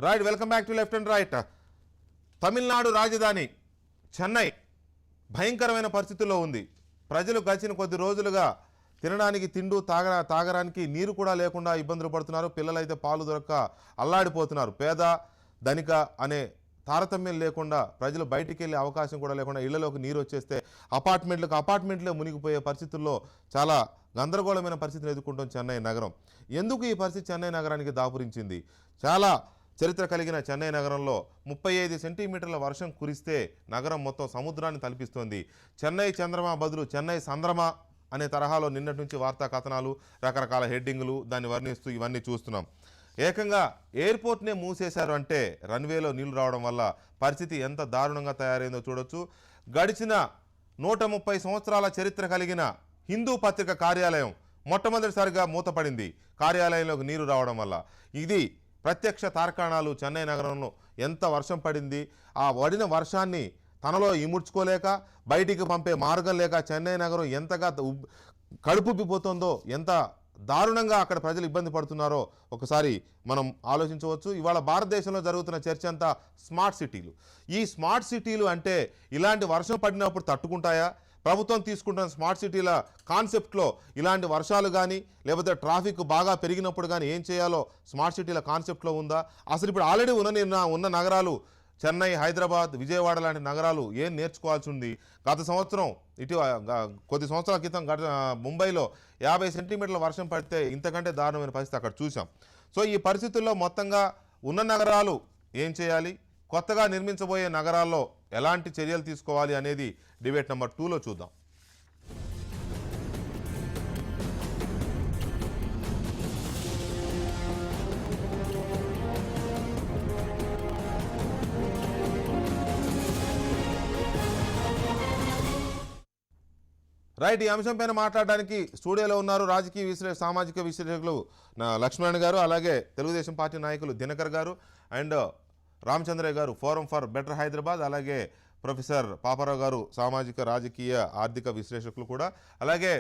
Right, welcome back to left and right. Tamil Nadu రాజధాని చెన్నై భయంకరమైన పరిస్థితుల్లో ఉంది. ప్రజలు గడిచిన కొద్ది రోజులుగా తినడానికి తిండు తాగడానికి నీరు కూడా లేకుండా ఇబ్బందులు పడుతున్నారు. పిల్లలైతే పాలు దొరక్క అల్లాడిపోతున్నారు. పేద ధనిక అనే తారతమ్యం లేకుండా ప్రజలు బయటికి వెళ్ళే అవకాశం కూడా లేకుండా ఇళ్లలోకి నీరు వచ్చేస్తే అపార్ట్మెంట్లే మునిగిపోయే పరిస్థితుల్లో చాలా గందరగోళమైన పరిస్థితిని ఎదుర్కొంటుంది చెన్నై నగరం. ఎందుకు ఈ పరిస్థితి చెన్నై నగరానికి దాపురించింది? చాలా చరిత్ర కలిగిన చెన్నై నగరంలో 35 సెంటీమీటర్ల వర్షం కురిస్తే నగరం మొత్తం సముద్రాన్ని తలపిస్తోంది. చెన్నై చంద్రమా బదులు చెన్నై సంద్రమా అనే తరహాలో నిన్నటి నుంచి వార్తా కథనాలు, రకరకాల హెడ్డింగులు దాన్ని వర్ణిస్తూ ఇవన్నీ చూస్తున్నాం. ఏకంగా ఎయిర్పోర్ట్నే మూసేశారు అంటే రన్వేలో నీళ్లు రావడం వల్ల పరిస్థితి ఎంత దారుణంగా తయారైందో చూడొచ్చు. గడిచిన 130 సంవత్సరాల చరిత్ర కలిగిన హిందూ పత్రిక కార్యాలయం మొట్టమొదటిసారిగా మూతపడింది కార్యాలయంలోకి నీరు రావడం వల్ల. ఇది ప్రత్యక్ష తార్కాణాలు. చెన్నై నగరంలో ఎంత వర్షం పడింది, ఆ పడిన వర్షాన్ని తనలో ఇముడ్చుకోలేక బయటికి పంపే మార్గం లేక చెన్నై నగరం ఎంతగా కడుపుబ్బిపోతుందో, ఎంత దారుణంగా అక్కడ ప్రజలు ఇబ్బంది పడుతున్నారో ఒకసారి మనం ఆలోచించవచ్చు. ఇవాళ భారతదేశంలో జరుగుతున్న చర్చ అంతా స్మార్ట్ సిటీలు. ఈ స్మార్ట్ సిటీలు అంటే ఇలాంటి వర్షం పడినప్పుడు తట్టుకుంటాయా? ప్రభుత్వం తీసుకుంటున్న స్మార్ట్ సిటీల కాన్సెప్ట్లో ఇలాంటి వర్షాలు కానీ లేకపోతే ట్రాఫిక్ బాగా పెరిగినప్పుడు కానీ ఏం చేయాలో స్మార్ట్ సిటీల కాన్సెప్ట్లో ఉందా? అసలు ఇప్పుడు ఆల్రెడీ ఉన్న నగరాలు చెన్నై, హైదరాబాద్, విజయవాడ లాంటి నగరాలు ఏం నేర్చుకోవాల్సి ఉంది? గత సంవత్సరం కొద్ది సంవత్సరాల క్రితం ముంబైలో 50 సెంటీమీటర్ల వర్షం పడితే ఇంతకంటే దారుణమైన పరిస్థితి అక్కడ చూసాం. సో ఈ పరిస్థితుల్లో మొత్తంగా ఉన్న నగరాలు ఏం చేయాలి, కొత్తగా నిర్మించబోయే నగరాల్లో ఎలాంటి చర్యలు తీసుకోవాలి అనేది డిబేట్ నెంబర్ 2లో చూద్దాం. రైట్, ఈ అంశం పైన మాట్లాడడానికి స్టూడియోలో ఉన్నారు రాజకీయ సామాజిక విశ్లేషకులు లక్ష్మణ్ గారు, అలాగే తెలుగుదేశం పార్టీ నాయకులు దినకర్ గారు అండ్ రామచంద్రయ్య గారు, ఫోరం ఫర్ బెటర్ హైదరాబాద్, అలాగే ప్రొఫెసర్ పాపారావు గారు, సామాజిక రాజకీయ ఆర్థిక విశ్లేషకులు కూడా, అలాగే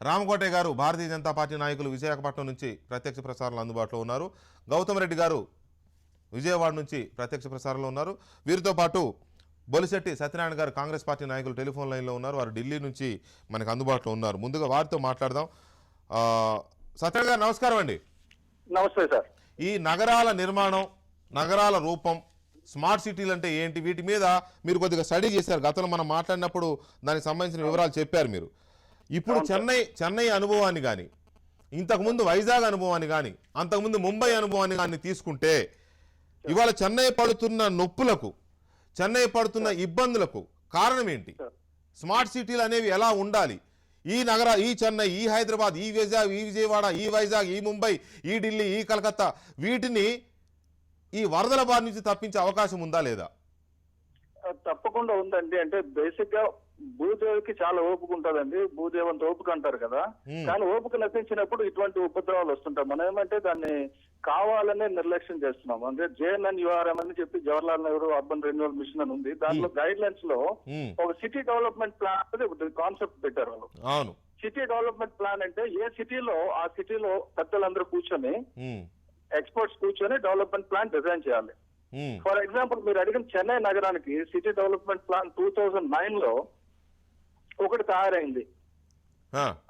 రామకోటే గారు, భారతీయ జనతా పార్టీ నాయకులు, విశాఖపట్నం నుంచి ప్రత్యక్ష ప్రసారాలు అందుబాటులో ఉన్నారు. గౌతమ్ రెడ్డి గారు విజయవాడ నుంచి ప్రత్యక్ష ప్రసారంలో ఉన్నారు. వీరితో పాటు బొలిశెట్టి సత్యనారాయణ గారు, కాంగ్రెస్ పార్టీ నాయకులు టెలిఫోన్ లైన్లో ఉన్నారు. వారు ఢిల్లీ నుంచి మనకు అందుబాటులో ఉన్నారు. ముందుగా వారితో మాట్లాడదాం. సత్యనారాయణ గారు నమస్కారం అండి. నమస్తే సార్. ఈ నగరాల నిర్మాణం, నగరాల రూపం, స్మార్ట్ సిటీలు అంటే ఏంటి, వీటి మీద మీరు కొద్దిగా స్టడీ చేశారు. గతంలో మనం మాట్లాడినప్పుడు దానికి సంబంధించిన వివరాలు చెప్పారు మీరు. ఇప్పుడు చెన్నై అనుభవాన్ని కానీ, ఇంతకుముందు వైజాగ్ అనుభవాన్ని కానీ, అంతకుముందు ముంబై అనుభవాన్ని కానీ తీసుకుంటే ఇవాళ చెన్నై పడుతున్న నొప్పులకు, చెన్నై పడుతున్న ఇబ్బందులకు కారణం ఏంటి? స్మార్ట్ సిటీలు అనేవి ఎలా ఉండాలి? ఈ చెన్నై, ఈ హైదరాబాద్, ఈ విజయవాడ, ఈ వైజాగ్, ఈ ముంబై, ఈ ఢిల్లీ, ఈ కలకత్తా, వీటిని ఈ వరదల బారి నుంచి తప్పించే అవకాశం ఉందా లేదా? తప్పకుండా ఉందండి. అంటే బేసిక్ గా భూదేవికి చాలా ఓపిక ఉంటుందండి. భూదేవి అంత ఓపిక అంటారు కదా. కానీ ఓపిక నశించినప్పుడు ఇటువంటి ఉపద్రవాలు వస్తుంటాయి. మనం ఏమంటే దాన్ని కావాలనే నిర్లక్ష్యం చేస్తున్నాం. అంటే JNNURM అని చెప్పి Jawaharlal Nehru urban renewal mission అని ఉంది. దాంట్లో గైడ్ లైన్స్ లో ఒక సిటీ డెవలప్మెంట్ ప్లాన్ అనేది కాన్సెప్ట్ పెట్టారు వాళ్ళు. అవును, సిటీ డెవలప్మెంట్ ప్లాన్ అంటే ఏ సిటీలో ఆ సిటీలో పెద్దలందరూ కూర్చొని, ఎక్స్పర్ట్స్ కూర్చొని డెవలప్మెంట్ ప్లాన్ డిజైన్ చేయాలి. ఫర్ ఎగ్జాంపుల్ మీరు అడిగిన చెన్నై నగరానికి సిటీ డెవలప్మెంట్ ప్లాన్ 2009 లో ఒకటి తయారైంది.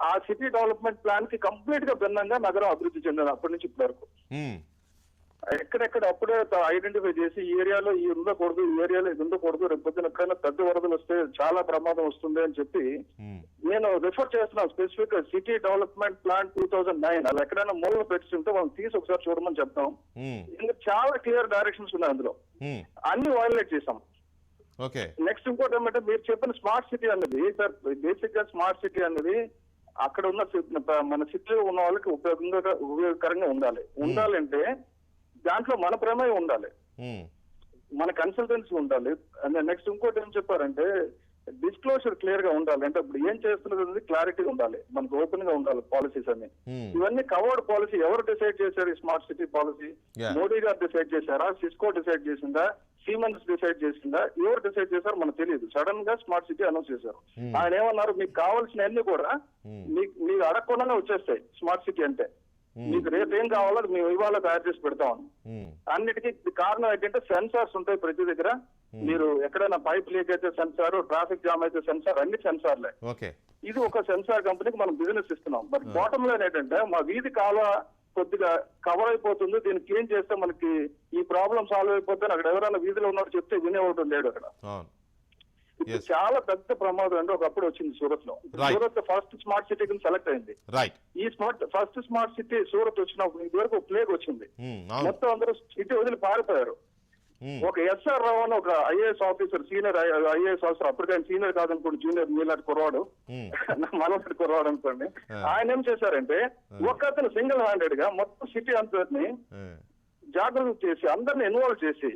ఆ సిటీ డెవలప్మెంట్ ప్లాన్ కి కంప్లీట్ గా భిన్నంగా నగరం అభివృద్ధి చెందింది అప్పటి నుంచి ఇప్పటి వరకు. ఎక్కడెక్కడ అప్పుడే ఐడెంటిఫై చేసి ఈ ఏరియాలో ఈ ఉండకూడదు, ఈ ఏరియాలో ఇది ఉండకూడదు, రేపు పొద్దున ఎక్కడైనా పెద్ద వరదలు వస్తే చాలా ప్రమాదం వస్తుంది అని చెప్పి నేను రిఫర్ చేస్తున్నాను స్పెసిఫిక్ గా సిటీ డెవలప్మెంట్ ప్లాన్ 2009. అలా ఎక్కడైనా మూలలో పెట్టుకుంటే వాళ్ళని తీసి ఒకసారి చూడమని చెప్తాం. చాలా క్లియర్ డైరెక్షన్స్ ఉన్నాయి అందులో, అన్ని వైలేట్ చేసాం. నెక్స్ట్ ఇంకోటి ఏమంటే మీరు చెప్పిన స్మార్ట్ సిటీ అనేది, సార్ బేసిక్ గా స్మార్ట్ సిటీ అనేది అక్కడ ఉన్న మన సిటీలో ఉన్న వాళ్ళకి ఉపయోగకరంగా ఉండాలంటే దాంట్లో మన ప్రమేయం ఉండాలి, మన కన్సల్టెన్సీ ఉండాలి. నెక్స్ట్ ఇంకోటి ఏం చెప్పారంటే డిస్క్లోజర్ క్లియర్ గా ఉండాలి. అంటే ఇప్పుడు ఏం చేస్తున్నది క్లారిటీగా ఉండాలి, మనకు ఓపెన్ గా ఉండాలి పాలసీస్ అన్ని. ఇవన్నీ కవర్డ్ పాలసీ. ఎవరు డిసైడ్ చేశారు ఈ స్మార్ట్ సిటీ పాలసీ? మోడీ గారు డిసైడ్ చేశారా? సిస్కో డిసైడ్ చేసిందా? సీమెన్స్ డిసైడ్ చేసిందా? ఎవరు డిసైడ్ చేశారు మనకు తెలియదు. సడన్ గా స్మార్ట్ సిటీ అనౌన్స్ చేశారు. ఆయన ఏమన్నారు, మీకు కావాల్సిన అన్ని కూడా మీకు అడగకుండానే వచ్చేస్తాయి స్మార్ట్ సిటీ అంటే. మీకు రేపు ఏం కావాలో అది మేము ఇవాళ తయారు చేసి పెడతాం. అన్నిటికీ కారణం ఏంటంటే సెన్సార్స్ ఉంటాయి ప్రతి దగ్గర. మీరు ఎక్కడైనా పైప్ లీక్ అయితే సెన్సార్, ట్రాఫిక్ జామ్ అయితే సెన్సార్, అన్ని సెన్సార్లే. ఇది ఒక సెన్సార్ కంపెనీకి మనం బిజినెస్ ఇస్తున్నాం. బట్ బాటమ్ లైన్ ఏంటంటే మా వీధి కాలువ కొద్దిగా కవర్ అయిపోతుంది, దీన్ని క్లీన్ చేస్తే మనకి ఈ ప్రాబ్లం సాల్వ్ అయిపోతే అక్కడ ఎవరైనా వీధిలో ఉన్నాడు చెప్తే వినేవాడు లేడు అక్కడ. ఇది చాలా పెద్ద ప్రమాదం అండి. ఒకప్పుడు వచ్చింది సూరత్ లో. సూరత్ ఫస్ట్ స్మార్ట్ సిటీ కింద సెలెక్ట్ అయింది. ఈ ఫస్ట్ స్మార్ట్ సిటీ సూరత్ వచ్చినప్పుడు ఇదివరకు ప్లేగ్ వచ్చింది, మొత్తం అందరూ సిటీ వదిలి పారిపోయారు. ఒక ఎస్ఆర్ రావు అని ఒక IAS officer, senior IAS officer, అప్పటికైనా సీనియర్ కాదనుకోండి, జూనియర్ మీలాంటి కుర్రాడు, మనలాంటి కుర్రాడు అనుకోండి. ఆయన ఏం చేశారంటే ఒక అతను సింగిల్ హ్యాండెడ్ గా మొత్తం సిటీ అంతని జాగ్రత్త చేసి అందరిని ఇన్వాల్వ్ చేసి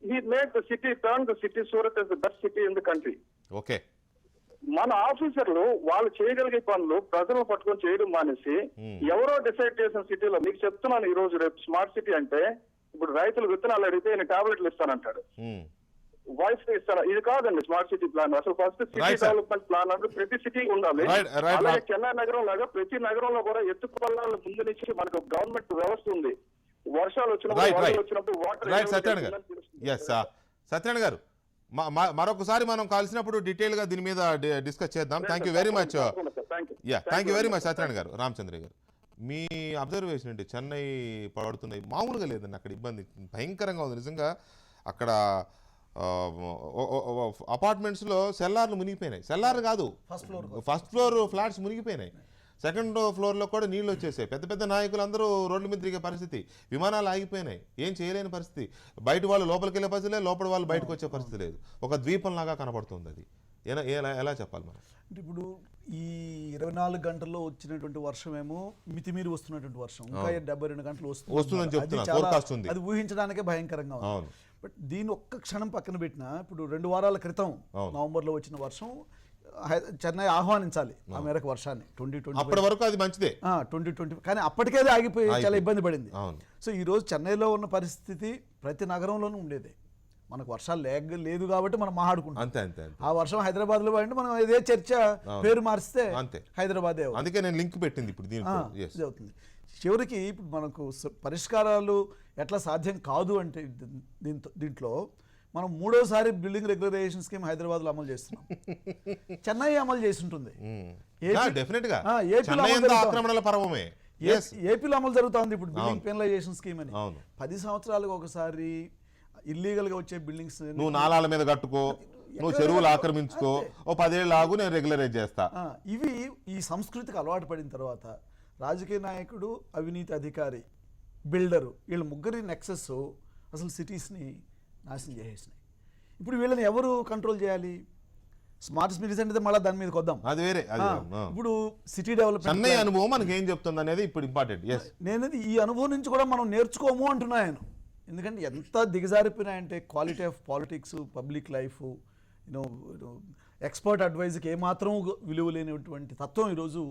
he made the city, turned the city Surat as the best city in the country. మన ఆఫీసర్లు వాళ్ళు చేయగలిగే పనులు ప్రజలను పట్టుకొని చేయడం మానేసి ఎవరో డిసైడ్ చేసిన సిటీలో, మీకు చెప్తున్నాను ఈ రోజు రేపు స్మార్ట్ సిటీ అంటే ఇప్పుడు రైతులు విత్తనాలు అడిగితే నేను టాబ్లెట్లు ఇస్తానంటాడు, వాయిస్ ఇస్తాను. ఇది కాదండి స్మార్ట్ సిటీ ప్లాన్. అసలు ఫస్ట్ సిటీ డెవలప్మెంట్ ప్లాన్ అంటే ప్రతి సిటీ ఉండాలి. అలాగే చెన్నై నగరం లాగా ప్రతి నగరంలో కూడా ఎత్తుపల్లాల ముందు నుంచి మనకు గవర్నమెంట్ వ్యవస్థ ఉంది. వర్షాలు వచ్చినప్పుడు సత్యనారాయణ గారు మరొకసారి మనం కలిసినప్పుడు డీటెయిల్ గా దీని మీద డిస్కస్ చేద్దాం. Thank you very much. Thank you very much Satyanarayana గారు. రామచంద్ర గారు, మీ అబ్జర్వేషన్ ఏంటి? చెన్నై పడుతున్నాయి మామూలుగా లేదండి, అక్కడ ఇబ్బంది భయంకరంగా ఉంది నిజంగా. అక్కడ అపార్ట్మెంట్స్లో సెల్లార్లు మునిగిపోయినాయి. సెల్లార్ కాదు, ఫస్ట్ ఫ్లోర్ ఫ్లాట్స్ మునిగిపోయినాయి. సెకండ్ ఫ్లోర్లో కూడా నీళ్ళు వచ్చేసాయి. పెద్ద పెద్ద నాయకులు అందరూ రోడ్ల మీద తిరిగే పరిస్థితి, విమానాలు ఆగిపోయినాయి, ఏం చేయలేని పరిస్థితి. బయట వాళ్ళు లోపలికి వెళ్ళే పరిస్థితి లేదు, లోపల వాళ్ళు బయటకు వచ్చే పరిస్థితి లేదు. ఒక ద్వీపంలాగా కనపడుతుంది. అది ఎలా చెప్పాలి మనం? అంటే ఇప్పుడు ఈ 24 గంటల్లో వచ్చినటువంటి వర్షం ఏమో మితిమీరి వస్తున్నటువంటి వర్షం, ఇంకా 72 గంటలు వస్తుందని చెప్తున్నారు. అది ఊహించడానికే భయంకరంగా ఉంది. బట్ దీని ఒక్క క్షణం పక్కన పెట్టినా ఇప్పుడు 2 వారాల క్రితం నవంబర్లో వచ్చిన వర్షం చెన్నై ఆహ్వానించాలి ఆ మేరకు వర్షాన్ని. 2020 అప్పటి వరకు అది మంచిదే, 2020 కానీ అప్పటికే ఆగిపోయి చాలా ఇబ్బంది పడింది. సో ఈ రోజు చెన్నైలో ఉన్న పరిస్థితి ప్రతి నగరంలోనూ ఉండేది. మనకు వర్షాలు లేదు కాబట్టి మనం మాట్లాడుకుంటాం. అంతే. ఆ వర్షం హైదరాబాద్ లో పడి మనం ఇదే చర్చ పేరు మారిస్తే హైదరాబాదే. అందుకే నేను లింక్ పెట్టింది ఇప్పుడు ఇది అవుతుంది. చివరికి ఇప్పుడు మనకు పరిష్కారాలు ఎట్లా సాధ్యం కాదు అంటే దీంట్లో మనం 3వసారి బిల్డింగ్ రెగ్యులరైజేషన్ స్కీమ్ హైదరాబాద్ లో అమలు చేస్తున్నాం. చెన్నై అమలు చేసి ఉంటుంది, ఏపీలో అమలు జరుగుతుంది ఇప్పుడు బిల్డింగ్ పెనలైజేషన్ స్కీమ్ అని. 10 సంవత్సరాలకు ఒకసారి ఇల్లీగల్ గా వచ్చే బిల్డింగ్స్ నువ్వు నాలాల మీద కట్టుకో, నువ్వు చెరువులు ఆక్రమించుకో, ఓ 10 ఏళ్ళు ఆగు నేను రెగ్యులరైజ్ చేస్తా. ఇవి ఈ సంస్కృతికి అలవాటు పడిన తర్వాత రాజకీయ నాయకుడు, అవినీతి అధికారి, బిల్డరు, వీళ్ళ ముగ్గురి నెక్సెస్ అసలు సిటీస్ని నాశనం చేసేసినాయి. ఇప్పుడు వీళ్ళని ఎవరు కంట్రోల్ చేయాలి? స్మార్ట్ సిటీస్ అంటే మళ్ళీ దాని మీదకి వద్దాం, అది వేరే. ఇప్పుడు సిటీ డెవలప్మెంట్ అనుభవం మనకి ఏం చెప్తుంది అనేది ఇప్పుడు ఇంపార్టెంట్. నేను ఈ అనుభవం నుంచి కూడా మనం నేర్చుకోము అంటున్నాను. ఎందుకంటే ఎంత దిగజారిపోయినాయంటే quality of politics, public life, expert అడ్వైజ్కి ఏమాత్రం విలువ లేనటువంటి తత్వం ఈరోజు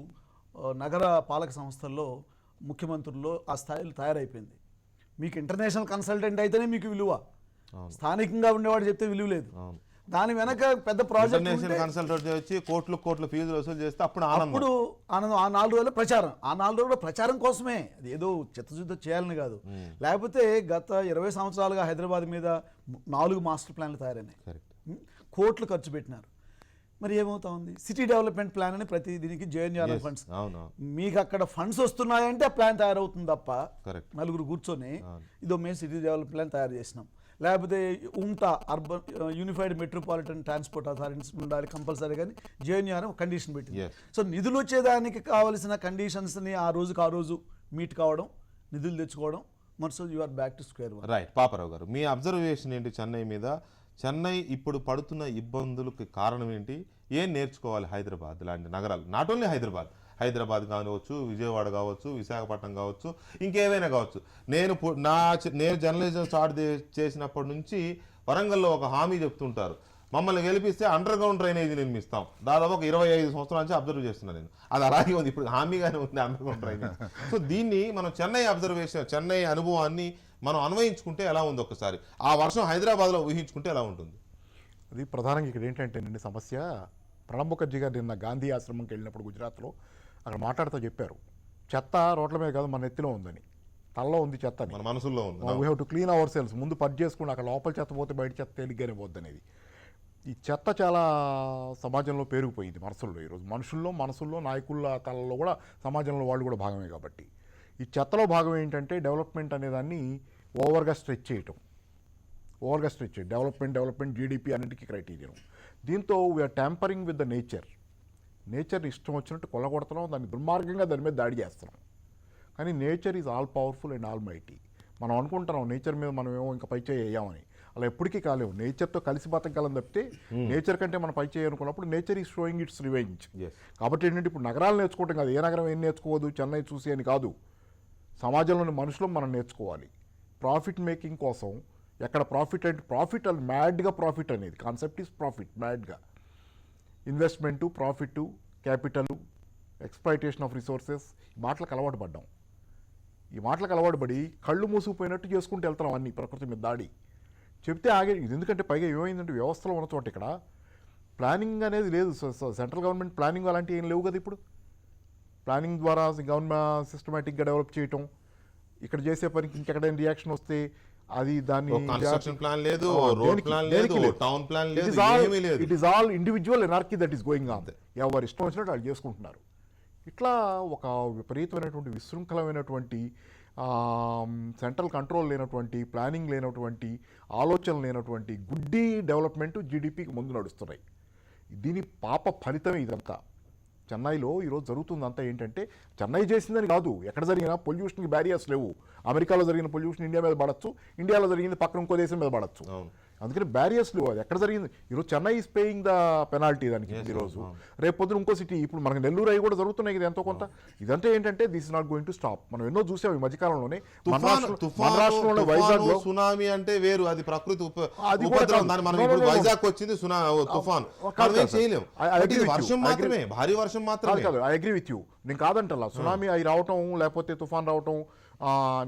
నగర పాలక సంస్థల్లో, ముఖ్యమంత్రుల్లో ఆ స్థాయిలో తయారైపోయింది. మీకు ఇంటర్నేషనల్ కన్సల్టెంట్ అయితేనే మీకు విలువ, స్థానికంగా ఉండేవాడు చెప్తే విలువ లేదు. దాని వెనక పెద్ద ప్రాజెక్ట్ వచ్చి కోట్లు ఫీజులు వసూలు చేస్తే అప్పుడు ఆనందం. ఆ 4 రోజుల ప్రచారం, ఆ 4 రోజుల ప్రచారం కోసమే, అది ఏదో చిత్తశుద్ధి చేయాలని కాదు. లేకపోతే గత 20 సంవత్సరాలుగా హైదరాబాద్ మీద 4 మాస్టర్ ప్లాన్లు తయారైనాయి, కోట్లు ఖర్చు పెట్టినారు. మరి ఏమవుతా ఉంది? సిటీ డెవలప్మెంట్ ప్లాన్ అని ప్రతి దీనికి జేఎన్ఆర్ఎల్ ఫండ్స్, మీకు అక్కడ ఫండ్స్ వస్తున్నాయంటే ఆ ప్లాన్ తయారవుతుంది తప్ప నలుగురు కూర్చొని ఇదో మేము సిటీ డెవలప్మెంట్ ప్లాన్ తయారు చేసినాం. లేకపోతే urban unified metropolitan transport authorities ఉండాలి కంపల్సరీ, కానీ జేఎన్ఆర్ కండిషన్ పెట్టింది. సో నిధులు వచ్చేదానికి కావాల్సిన కండిషన్స్ని ఆ రోజు మీట్ కావడం, నిధులు తెచ్చుకోవడం, మరుసటి you are back to square one. Right. Paparao garu, మీ అబ్జర్వేషన్ ఏంటి చెన్నై మీద? చెన్నై ఇప్పుడు పడుతున్న ఇబ్బందులకు కారణం ఏంటి? ఏం నేర్చుకోవాలి హైదరాబాద్ లాంటి నగరాలు? నాట్ ఓన్లీ హైదరాబాద్ కావచ్చు, విజయవాడ కావచ్చు, విశాఖపట్నం కావచ్చు, ఇంకేమైనా కావచ్చు. నేను జర్నలిజం స్టార్ట్ చేసినప్పటి నుంచి వరంగల్లో ఒక హామీ చెప్తుంటారు, మమ్మల్ని గెలిపిస్తే అండర్ గ్రౌండ్ డ్రైనేజీ నిర్మిస్తాం. దాదాపు ఒక 25 సంవత్సరాల నుంచి అబ్జర్వ్ చేస్తున్నాను నేను. అది అలాగే ఉంది, ఇప్పుడు హామీగానే ఉంది అండర్ గ్రౌండ్ డ్రైనేజ్. సో దీన్ని మనం చెన్నై అనుభవాన్ని మనం అన్వయించుకుంటే ఎలా ఉంది ఒకసారి, ఆ వర్షం హైదరాబాద్లో ఊహించుకుంటే ఎలా ఉంటుంది? అది ప్రధానంగా ఇక్కడ ఏంటంటే నిన్న సమస్య, ప్రణబ్ ముఖర్జీ గారు నిన్న గాంధీ ఆశ్రమంకి వెళ్ళినప్పుడు గుజరాత్లో అక్కడ మాట్లాడుతూ చెప్పారు, చెత్త రోడ్ల మీద కాదు, మన ఎత్తిలో ఉందని, తలలో ఉంది చెత్త అని. మన మనసుల్లో ఉంది. We have to clean hour cells. ముందు పని చేసుకుని అక్కడ లోపల చెత్త పోతే బయట చెత్త తేలిగ్గానే పోద్ది అనేది. ఈ చెత్త చాలా సమాజంలో పేరుకుపోయింది మనసుల్లో. ఈరోజు మనసుల్లో నాయకుల తలలో కూడా సమాజంలో వాళ్ళు కూడా భాగమే. కాబట్టి ఈ చెత్తలో భాగం ఏంటంటే డెవలప్మెంట్ అనేదాన్ని ఓవర్గా స్ట్రెచ్ చేయటం. డెవలప్మెంట్ జీడిపి అన్నిటికీ క్రైటీరియన్. దీంతో we are tampering with the nature ఇష్టం వచ్చినట్టు కొల్లగొడుతున్నాం, దాన్ని దుర్మార్గంగా దాని మీద దాడి చేస్తున్నాం. కానీ nature is all powerful and all mighty. మనం అనుకుంటున్నాం నేచర్ మీద మనం ఏమో ఇంకా పై చేయామని. అలా ఎప్పటికీ కాలేవు. నేచర్తో కలిసి బతకగలం తప్పితే నేచర్ కంటే మనం పై చేయాలనుకున్నప్పుడు nature is sowing it's revenge. కాబట్టి ఏంటంటే ఇప్పుడు నగరాలు నేర్చుకోవటం కాదు, ఏ నగరం ఏం నేర్చుకోవద్దు చెన్నై చూసి అని కాదు, సమాజంలోని మనుషులు మనం నేర్చుకోవాలి. ప్రాఫిట్ మేకింగ్ కోసం ఎక్కడ ప్రాఫిట్ అది మ్యాడ్గా ప్రాఫిట్ అనేది కాన్సెప్ట్ ఈజ్ ప్రాఫిట్ మ్యాడ్గా. Investment, profit, capital, exploitation of resources, ఈ మాటలకు అలవాటు పడ్డాం. ఈ మాటలకు అలవాటు పడి కళ్ళు మూసుకుపోయినట్టు చేసుకుంటూ వెళ్తున్నాం అన్ని ప్రకృతి మీద దాడి. చెప్తే ఆగే ఇది. ఎందుకంటే పైగా ఏమైందంటే వ్యవస్థలో ఉన్న చోట ఇక్కడ ప్లానింగ్ అనేది లేదు. సెంట్రల్ గవర్నమెంట్ ప్లానింగ్ అలాంటివి ఏం లేవు కదా. ఇప్పుడు ప్లానింగ్ ద్వారా గవర్నమెంట్ సిస్టమేటిక్గా డెవలప్ చేయటం, ఇక్కడ చేసే పనికి ఇంకెక్కడైనా రియాక్షన్ వస్తే అది దాన్ని కన్స్ట్రక్షన్ ప్లాన్ లేదు, రోడ్ ప్లాన్ లేదు, టౌన్ ప్లాన్ లేదు, ఏమీ లేదు. It is all individual anarchy that is going on. ఎవరు ఇష్టం వచ్చినట్టు వాళ్ళు చేసుకుంటున్నారు. ఇట్లా ఒక విపరీతమైనటువంటి విశృంఖలమైనటువంటి సెంట్రల్ కంట్రోల్ లేనటువంటి, ప్లానింగ్ లేనటువంటి, ఆలోచన లేనటువంటి గుడ్డి డెవలప్మెంట్ జీడిపికి ముందు నడుస్తున్నాయి. దీని పాప ఫలితమే ఇదంతా. చెన్నైలో ఈరోజు జరుగుతుందంతా ఏంటంటే చెన్నై చేసిందని కాదు, ఎక్కడ జరిగినా పొల్యూషన్కి బ్యారియర్స్ లేవు. అమెరికాలో జరిగిన పొల్యూషన్ ఇండియా మీద పడచ్చు, ఇండియాలో జరిగింది పక్కన ఇంకో దేశం మీద పడచ్చు. అందుకని బ్యారియర్స్ లేవు. అది ఎక్కడ జరిగింది. ఈరోజు Chennai is paying the penalty దానికి. ఈరోజు రేపు పొద్దున ఇంకో సిటీ, ఇప్పుడు మనకి నెల్లూరు అవి కూడా జరుగుతున్నాయి కదా ఎంతో కొంత. ఇదంతా ఏంటంటే this is not going to stop. మనం ఎన్నో చూసాం ఈ మధ్యకాలంలోనే. మన రాష్ట్రంలో వైజాగ్ లో సునామీ అంటే వేరు, అది ప్రకృతి అది కూడా ఉపద్రవం. దాన్ని మనం ఇప్పుడు వైజాగ్ వచ్చింది తుఫాన్, చేయలేము. వర్షం మాత్రమే, భారీ వర్షం మాత్రమే. I agree with you. నేను కాదంటలా సునామీ అవి రావటం లేకపోతే తుఫాన్ రావటం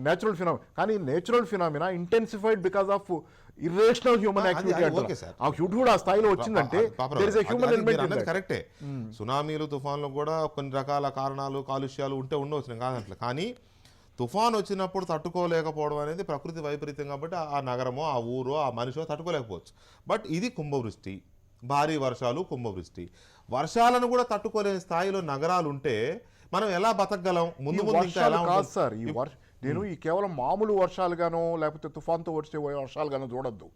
నేచురల్ ఫినామినా. కానీ natural phenomena intensified because of irrational human activity అంటారు. ఆ హ్యూడ్ కూడా ఆ స్థాయిలో వచ్చిందంటే హ్యూమన్ ఎలిమెంట్. కరెక్టే. సునామీలు, తుఫాన్లు కూడా కొన్ని రకాల కారణాలు, కాలుష్యాలు ఉండవచ్చు, నేను కాదంటలే. కానీ తుఫాన్ వచ్చినప్పుడు తట్టుకోలేకపోవడం అనేది ప్రకృతి వైపరీత్యం. కాబట్టి ఆ నగరమో, ఆ ఊరో, ఆ మనిషో తట్టుకోలేకపోవచ్చు. బట్ ఇది కుంభవృష్టి, భారీ వర్షాలు, కుంభవృష్టి. వర్షాలను కూడా తట్టుకోలేని స్థాయిలో నగరాలు ఉంటే మనం ఎలా బతకగలం? ముందు ఇంకా ఎలా కాదు సార్ ఈ నేను ఈ కేవలం మామూలు వర్షాలుగానో లేకపోతే తుఫాన్తో వచ్చే వర్షాలుగానో చూడొద్దు.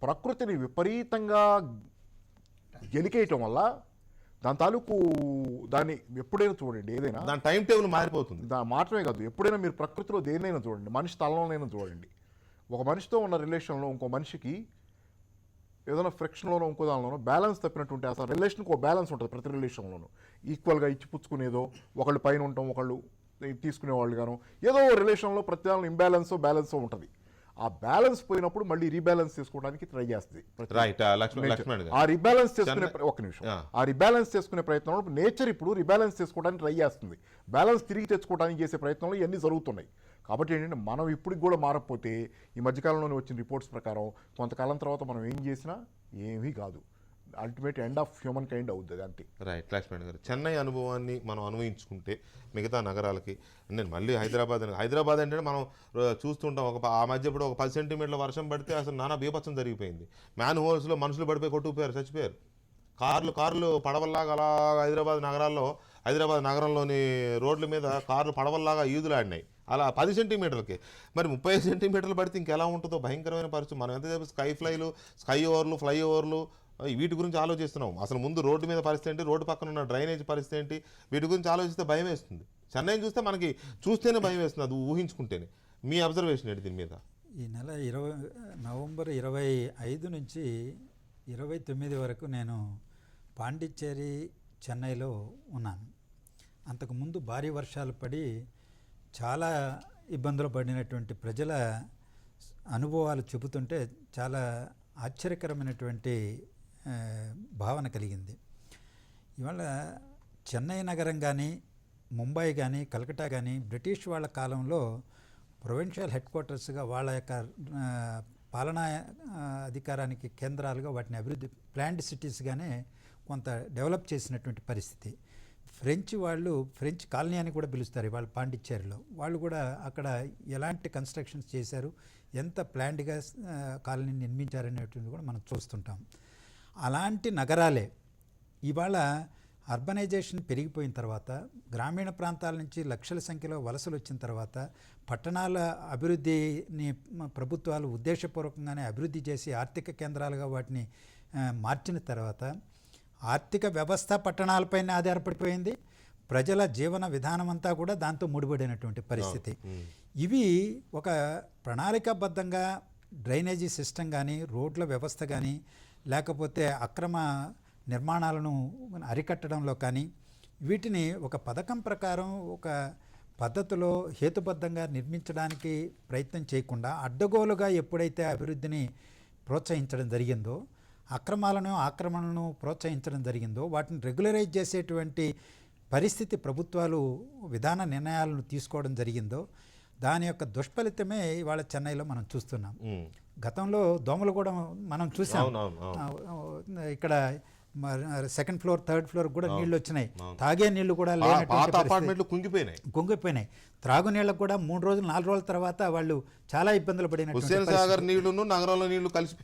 ప్రకృతిని విపరీతంగా గెలికేయటం వల్ల దాని తాలూకు దాన్ని ఎప్పుడైనా చూడండి, ఏదైనా దాని టైం టేబుల్ మారిపోతుంది. దాని మాత్రమే కాదు, ఎప్పుడైనా మీరు ప్రకృతిలో దేన్నైనా చూడండి, మనిషి తలలోనైనా చూడండి. ఒక మనిషితో ఉన్న రిలేషన్లో ఇంకో మనిషికి ఏదైనా ఫ్రిక్షన్లోనో ఇంకో దానిలోనో బ్యాలెన్స్ తప్పినట్టుంటే అసలు రిలేషన్కి ఒక బ్యాలెన్స్ ఉంటుంది. ప్రతి రిలేషన్లోనూ ఈక్వల్గా ఇచ్చిపుచ్చుకునేదో, ఒకళ్ళు పైన ఉంటాం, ఒకళ్ళు తీసుకునేవాళ్ళు గాను, ఏదో రిలేషన్లో ప్రతి దానిలో ఇంబ్యాలెన్సో బ్యాలెన్సో ఉంటుంది. ఆ బ్యాలెన్స్ పోయినప్పుడు మళ్ళీ రీబ్యాలెన్స్ చేసుకోవడానికి ట్రై చేస్తుంది. ఆ రీబ్యాలెన్స్ చేసుకునే ఒక నిమిషం ఆ రీబ్యాలెన్స్ చేసుకునే ప్రయత్నంలో నేచర్ ఇప్పుడు రీబ్యాలెన్స్ చేసుకోవడానికి ట్రై చేస్తుంది. బ్యాలెన్స్ తిరిగి తెచ్చుకోవడానికి చేసే ప్రయత్నంలో ఇవన్నీ జరుగుతున్నాయి. కాబట్టి ఏంటంటే మనం ఇప్పటికి కూడా మారకపోతే ఈ మధ్యకాలంలోనే వచ్చిన రిపోర్ట్స్ ప్రకారం కొంతకాలం తర్వాత మనం ఏం చేసినా ఏమీ కాదు. Ultimate end of human kind అవుతుంది అంతే. రైట్ లక్ష్మణ్ గారు, చెన్నై అనుభవాన్ని మనం అనుభవించుకుంటే మిగతా నగరాలకి, నేను మళ్ళీ హైదరాబాద్ అంటే మనం చూస్తుంటాం. ఆ మధ్య ఇప్పుడు ఒక 10 సెంటీమీటర్ల వర్షం పడితే అసలు నానా బీభత్సం జరిగిపోయింది. మ్యాన్ హోల్స్లో మనుషులు పడిపోయి కొట్టుకుపోయారు, చచ్చిపోయారు. కార్లు పడవల్లాగా అలా హైదరాబాద్ నగరంలోని రోడ్ల మీద కార్లు పడవల్లాగా ఈదులాడినాయి. అలా 10 సెంటీమీటర్లకి. మరి 30 సెంటీమీటర్లు పడితే ఇంకెలా ఉంటుందో భయంకరమైన పరిస్థితి. మనం ఎంతసేపు స్కై ఓవర్లు, ఫ్లై ఓవర్లు వీటి గురించి ఆలోచిస్తున్నాం. అసలు ముందు రోడ్డు మీద పరిస్థితి ఏంటి, రోడ్డు పక్కన ఉన్న డ్రైనేజ్ పరిస్థితి ఏంటి, వీటి గురించి ఆలోచిస్తే భయం వేస్తుంది. చెన్నైని చూస్తే మనకి చూస్తేనే భయం వేస్తుంది, అది ఊహించుకుంటేనే. మీ అబ్జర్వేషన్ ఏంటి దీని మీద? ఈ నెల నవంబర్ 25 నుంచి 29 వరకు నేను పాండిచ్చేరి, చెన్నైలో ఉన్నాను. అంతకుముందు భారీ వర్షాలు పడి చాలా ఇబ్బందులు పడినటువంటి ప్రజల అనుభవాలు చెబుతుంటే చాలా ఆశ్చర్యకరమైనటువంటి భావన కలిగింది. ఇవాళ చెన్నై నగరం కానీ, ముంబై కానీ, కలకట్టా కానీ బ్రిటిష్ వాళ్ళ కాలంలో ప్రొవిన్షియల్ హెడ్ క్వార్టర్స్గా వాళ్ళ యొక్క పాలనా అధికారానికి కేంద్రాలుగా వాటిని అభివృద్ధి ప్లాండ్ సిటీస్గానే కొంత డెవలప్ చేసినటువంటి పరిస్థితి. ఫ్రెంచ్ వాళ్ళు ఫ్రెంచ్ కాలనీ అని కూడా పిలుస్తారు వాళ్ళు పాండిచ్చేరిలో. వాళ్ళు కూడా అక్కడ ఎలాంటి కన్స్ట్రక్షన్స్ చేశారు, ఎంత ప్లాన్డ్గా కాలనీ నిర్మించారనేటువంటిది కూడా మనం చూస్తుంటాం. అలాంటి నగరాలే ఇవాళ అర్బనైజేషన్ పెరిగిపోయిన తర్వాత, గ్రామీణ ప్రాంతాల నుంచి లక్షల సంఖ్యలో వలసలు వచ్చిన తర్వాత, పట్టణాల అభివృద్ధిని ప్రభుత్వాలు ఉద్దేశపూర్వకంగానే అభివృద్ధి చేసి ఆర్థిక కేంద్రాలుగా వాటిని మార్చిన తర్వాత ఆర్థిక వ్యవస్థ పట్టణాలపైన ఆధారపడిపోయింది. ప్రజల జీవన విధానం అంతా కూడా దాంతో ముడిపడినటువంటి పరిస్థితి. ఇవి ఒక ప్రణాళికాబద్ధంగా డ్రైనేజీ సిస్టమ్ కానీ, రోడ్ల వ్యవస్థ కానీ, లేకపోతే అక్రమ నిర్మాణాలను అరికట్టడంలో కానీ, వీటిని ఒక పథకం ప్రకారం ఒక పద్ధతిలో హేతుబద్ధంగా నిర్మించడానికి ప్రయత్నం చేయకుండా అడ్డగోలుగా ఎప్పుడైతే అభివృద్ధిని ప్రోత్సహించడం జరిగిందో, ఆక్రమణలను ప్రోత్సహించడం జరిగిందో, వాటిని రెగ్యులరైజ్ చేసేటువంటి పరిస్థితి ప్రభుత్వాలు విధాన నిర్ణయాలను తీసుకోవడం జరిగిందో, దాని యొక్క దుష్ఫలితమే ఇవాళ చెన్నైలో మనం చూస్తున్నాం. గతంలో దోమలు కూడా మనం చూసాం. ఇక్కడ సెకండ్ ఫ్లోర్, థర్డ్ ఫ్లోర్ కూడా నీళ్లు వచ్చినాయి. తాగే నీళ్లు కూడా కుంగిపోయినాయి. త్రాగునీళ్ళకు కూడా 3 రోజులు 4 రోజుల తర్వాత వాళ్ళు చాలా ఇబ్బందులు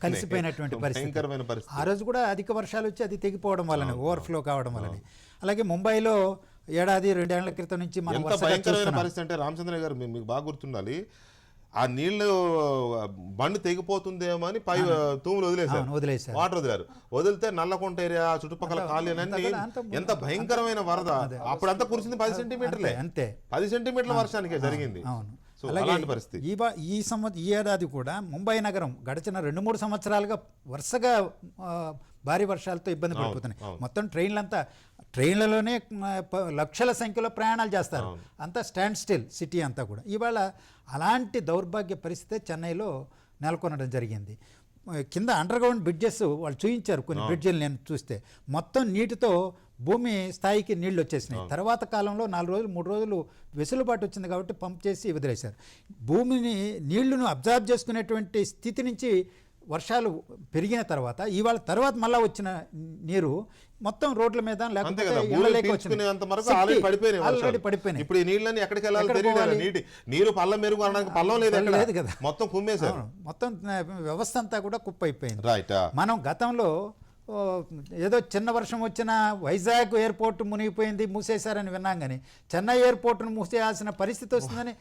కలిసిపోయినటువంటి పరిస్థితి. ఆ రోజు కూడా అధిక వర్షాలు వచ్చి అది తెగిపోవడం వల్లనే, ఓవర్ఫ్లో కావడం వల్లనే. అలాగే ముంబైలో 1-2 ఏళ్ల క్రితం నుంచి మనం పరిస్థితి అంటే రామచంద్ర గారు మీకు బాగా గుర్తుండాలి, ఆ నీళ్లు బండి తెగిపోతుందేమో అని పై తూములు వదిలేశారు, వాటర్ వదిలారు. వదిలితే నల్లకుంట ఏరియా చుట్టుపక్కల ఖాళీలన్నీ ఎంత భయంకరమైన వరద. అప్పుడంతా కురిసింది 10 సెంటీమీటర్లే, అంతే 10 సెంటీమీటర్ల వర్షానికే జరిగింది. ఈ ఏడాది కూడా ముంబై నగరం గడిచిన 2-3 సంవత్సరాలుగా వరుసగా భారీ వర్షాలతో ఇబ్బంది పడిపోతున్నాయి. మొత్తం ట్రైన్లలోనే లక్షల సంఖ్యలో ప్రయాణాలు చేస్తారు. అంతా స్టాండ్ స్టిల్ సిటీ అంతా కూడా. ఇవాళ అలాంటి దౌర్భాగ్య పరిస్థితి చెన్నైలో నెలకొనడం జరిగింది. కింద అండర్గ్రౌండ్ బ్రిడ్జెస్ వాళ్ళు చూపించారు, కొన్ని బ్రిడ్జిలు నేను చూస్తే మొత్తం నీటితో భూమి స్థాయికి నీళ్లు వచ్చేసినాయి. తర్వాత కాలంలో 4 రోజులు 3 రోజులు వెసులుబాటు వచ్చింది కాబట్టి పంప్ చేసి వదిలేశారు. భూమిని నీళ్లను అబ్జర్వ్ చేసుకునేటువంటి స్థితి నుంచి వర్షాలు పెరిగిన తర్వాత ఇవాళ తర్వాత మళ్ళీ వచ్చిన నీరు మొత్తం రోడ్ల మీద పడిపోయినాయి. ఇప్పుడు ఈ నీళ్ళని ఎక్కడికి వెళ్ళాలి, నీరు పళ్ళ మెరుగు అనడానికి పల్లం లేదు కదా, మొత్తం కుమ్మేశారు. మొత్తం వ్యవస్థ అంతా కూడా కుప్పైపోయింది. మనం గతంలో ఏదో చిన్న వర్షం వచ్చినా వైజాగ్ ఎయిర్పోర్ట్ మునిగిపోయింది, మూసేశారని విన్నాం, కానీ చెన్నై ఎయిర్పోర్ట్ను మూసేయాల్సిన పరిస్థితి వస్తుందని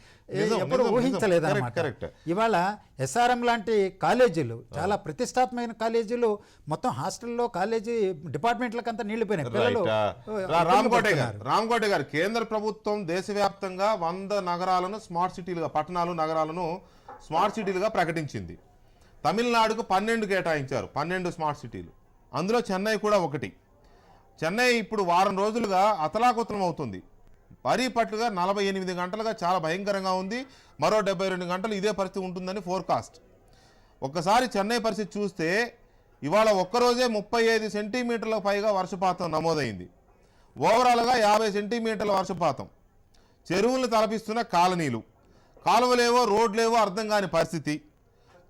ఎప్పుడు ఊహించలేదన్నమాట. ఇవాళ ఎస్ఆర్ఎం లాంటి కాలేజీలు, చాలా ప్రతిష్టాత్మకమైన కాలేజీలు, మొత్తం హాస్టల్లో కాలేజీ డిపార్ట్మెంట్లకంతా నీళ్లు పోయినాయి. పిల్లలు రామకోట గారు, కేంద్ర ప్రభుత్వం దేశవ్యాప్తంగా 100 నగరాలను స్మార్ట్ సిటీలుగా, పట్టణాలు నగరాలను స్మార్ట్ సిటీలుగా ప్రకటించింది. తమిళనాడుకు 12 కేటాయించారు, 12 స్మార్ట్ సిటీలు. అందులో చెన్నై కూడా ఒకటి. చెన్నై ఇప్పుడు వారం రోజులుగా అతలాకుతలం అవుతుంది. పట్టుగా 48 గంటలుగా చాలా భయంకరంగా ఉంది. మరో 72 గంటలు ఇదే పరిస్థితి ఉంటుందని ఫోర్కాస్ట్. ఒక్కసారి చెన్నై పరిస్థితి చూస్తే ఇవాళ ఒక్కరోజే 35 సెంటీమీటర్ల పైగా వర్షపాతం నమోదైంది. ఓవరాల్గా 50 సెంటీమీటర్ల వర్షపాతం. చెరువులను తలపిస్తున్న కాలనీలు, కాలువలేవో రోడ్లేవో అర్థం కాని పరిస్థితి.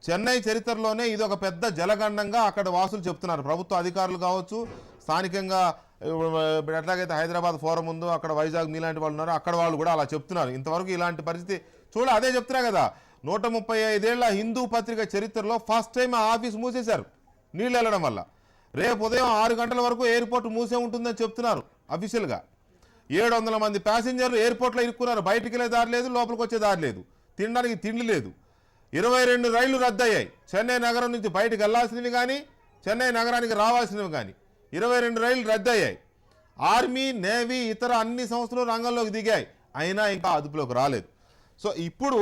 చెన్నై చరిత్రలోనే ఇది ఒక పెద్ద జలగండంగా అక్కడ వాసులు చెప్తున్నారు. ప్రభుత్వ అధికారులు కావచ్చు, స్థానికంగా ఎట్లాగైతే హైదరాబాద్ ఫోరం ఉందో అక్కడ వైజాగ్ మీలాంటి వాళ్ళు ఉన్నారు, అక్కడ వాళ్ళు కూడా అలా చెప్తున్నారు. ఇంతవరకు ఇలాంటి పరిస్థితి అదే చెప్తున్నా కదా, 135 ఏళ్ల హిందూ పత్రిక చరిత్రలో ఫస్ట్ టైం ఆ ఆఫీస్ మూసేశారు నీళ్ళు వెళ్ళడం వల్ల. రేపు ఉదయం 6 గంటల వరకు ఎయిర్పోర్ట్ మూసే ఉంటుందని చెప్తున్నారు అఫీషియల్గా. 700 మంది ప్యాసింజర్లు ఎయిర్పోర్ట్లో ఇరుక్కున్నారు. బయటికి వెళ్ళే దారి లేదు, లోపలికి వచ్చే దారి లేదు, తినడానికి తిండి లేదు. 22 రైళ్లు రద్దయ్యాయి. చెన్నై నగరం నుంచి బయటకు వెళ్లాల్సినవి కానీ, చెన్నై నగరానికి రావాల్సినవి కానీ 22 రైళ్లు రద్దయ్యాయి. ఆర్మీ, నేవీ, ఇతర అన్ని సంస్థలు రంగంలోకి దిగాయి, అయినా ఇంకా అదుపులోకి రాలేదు. సో ఇప్పుడు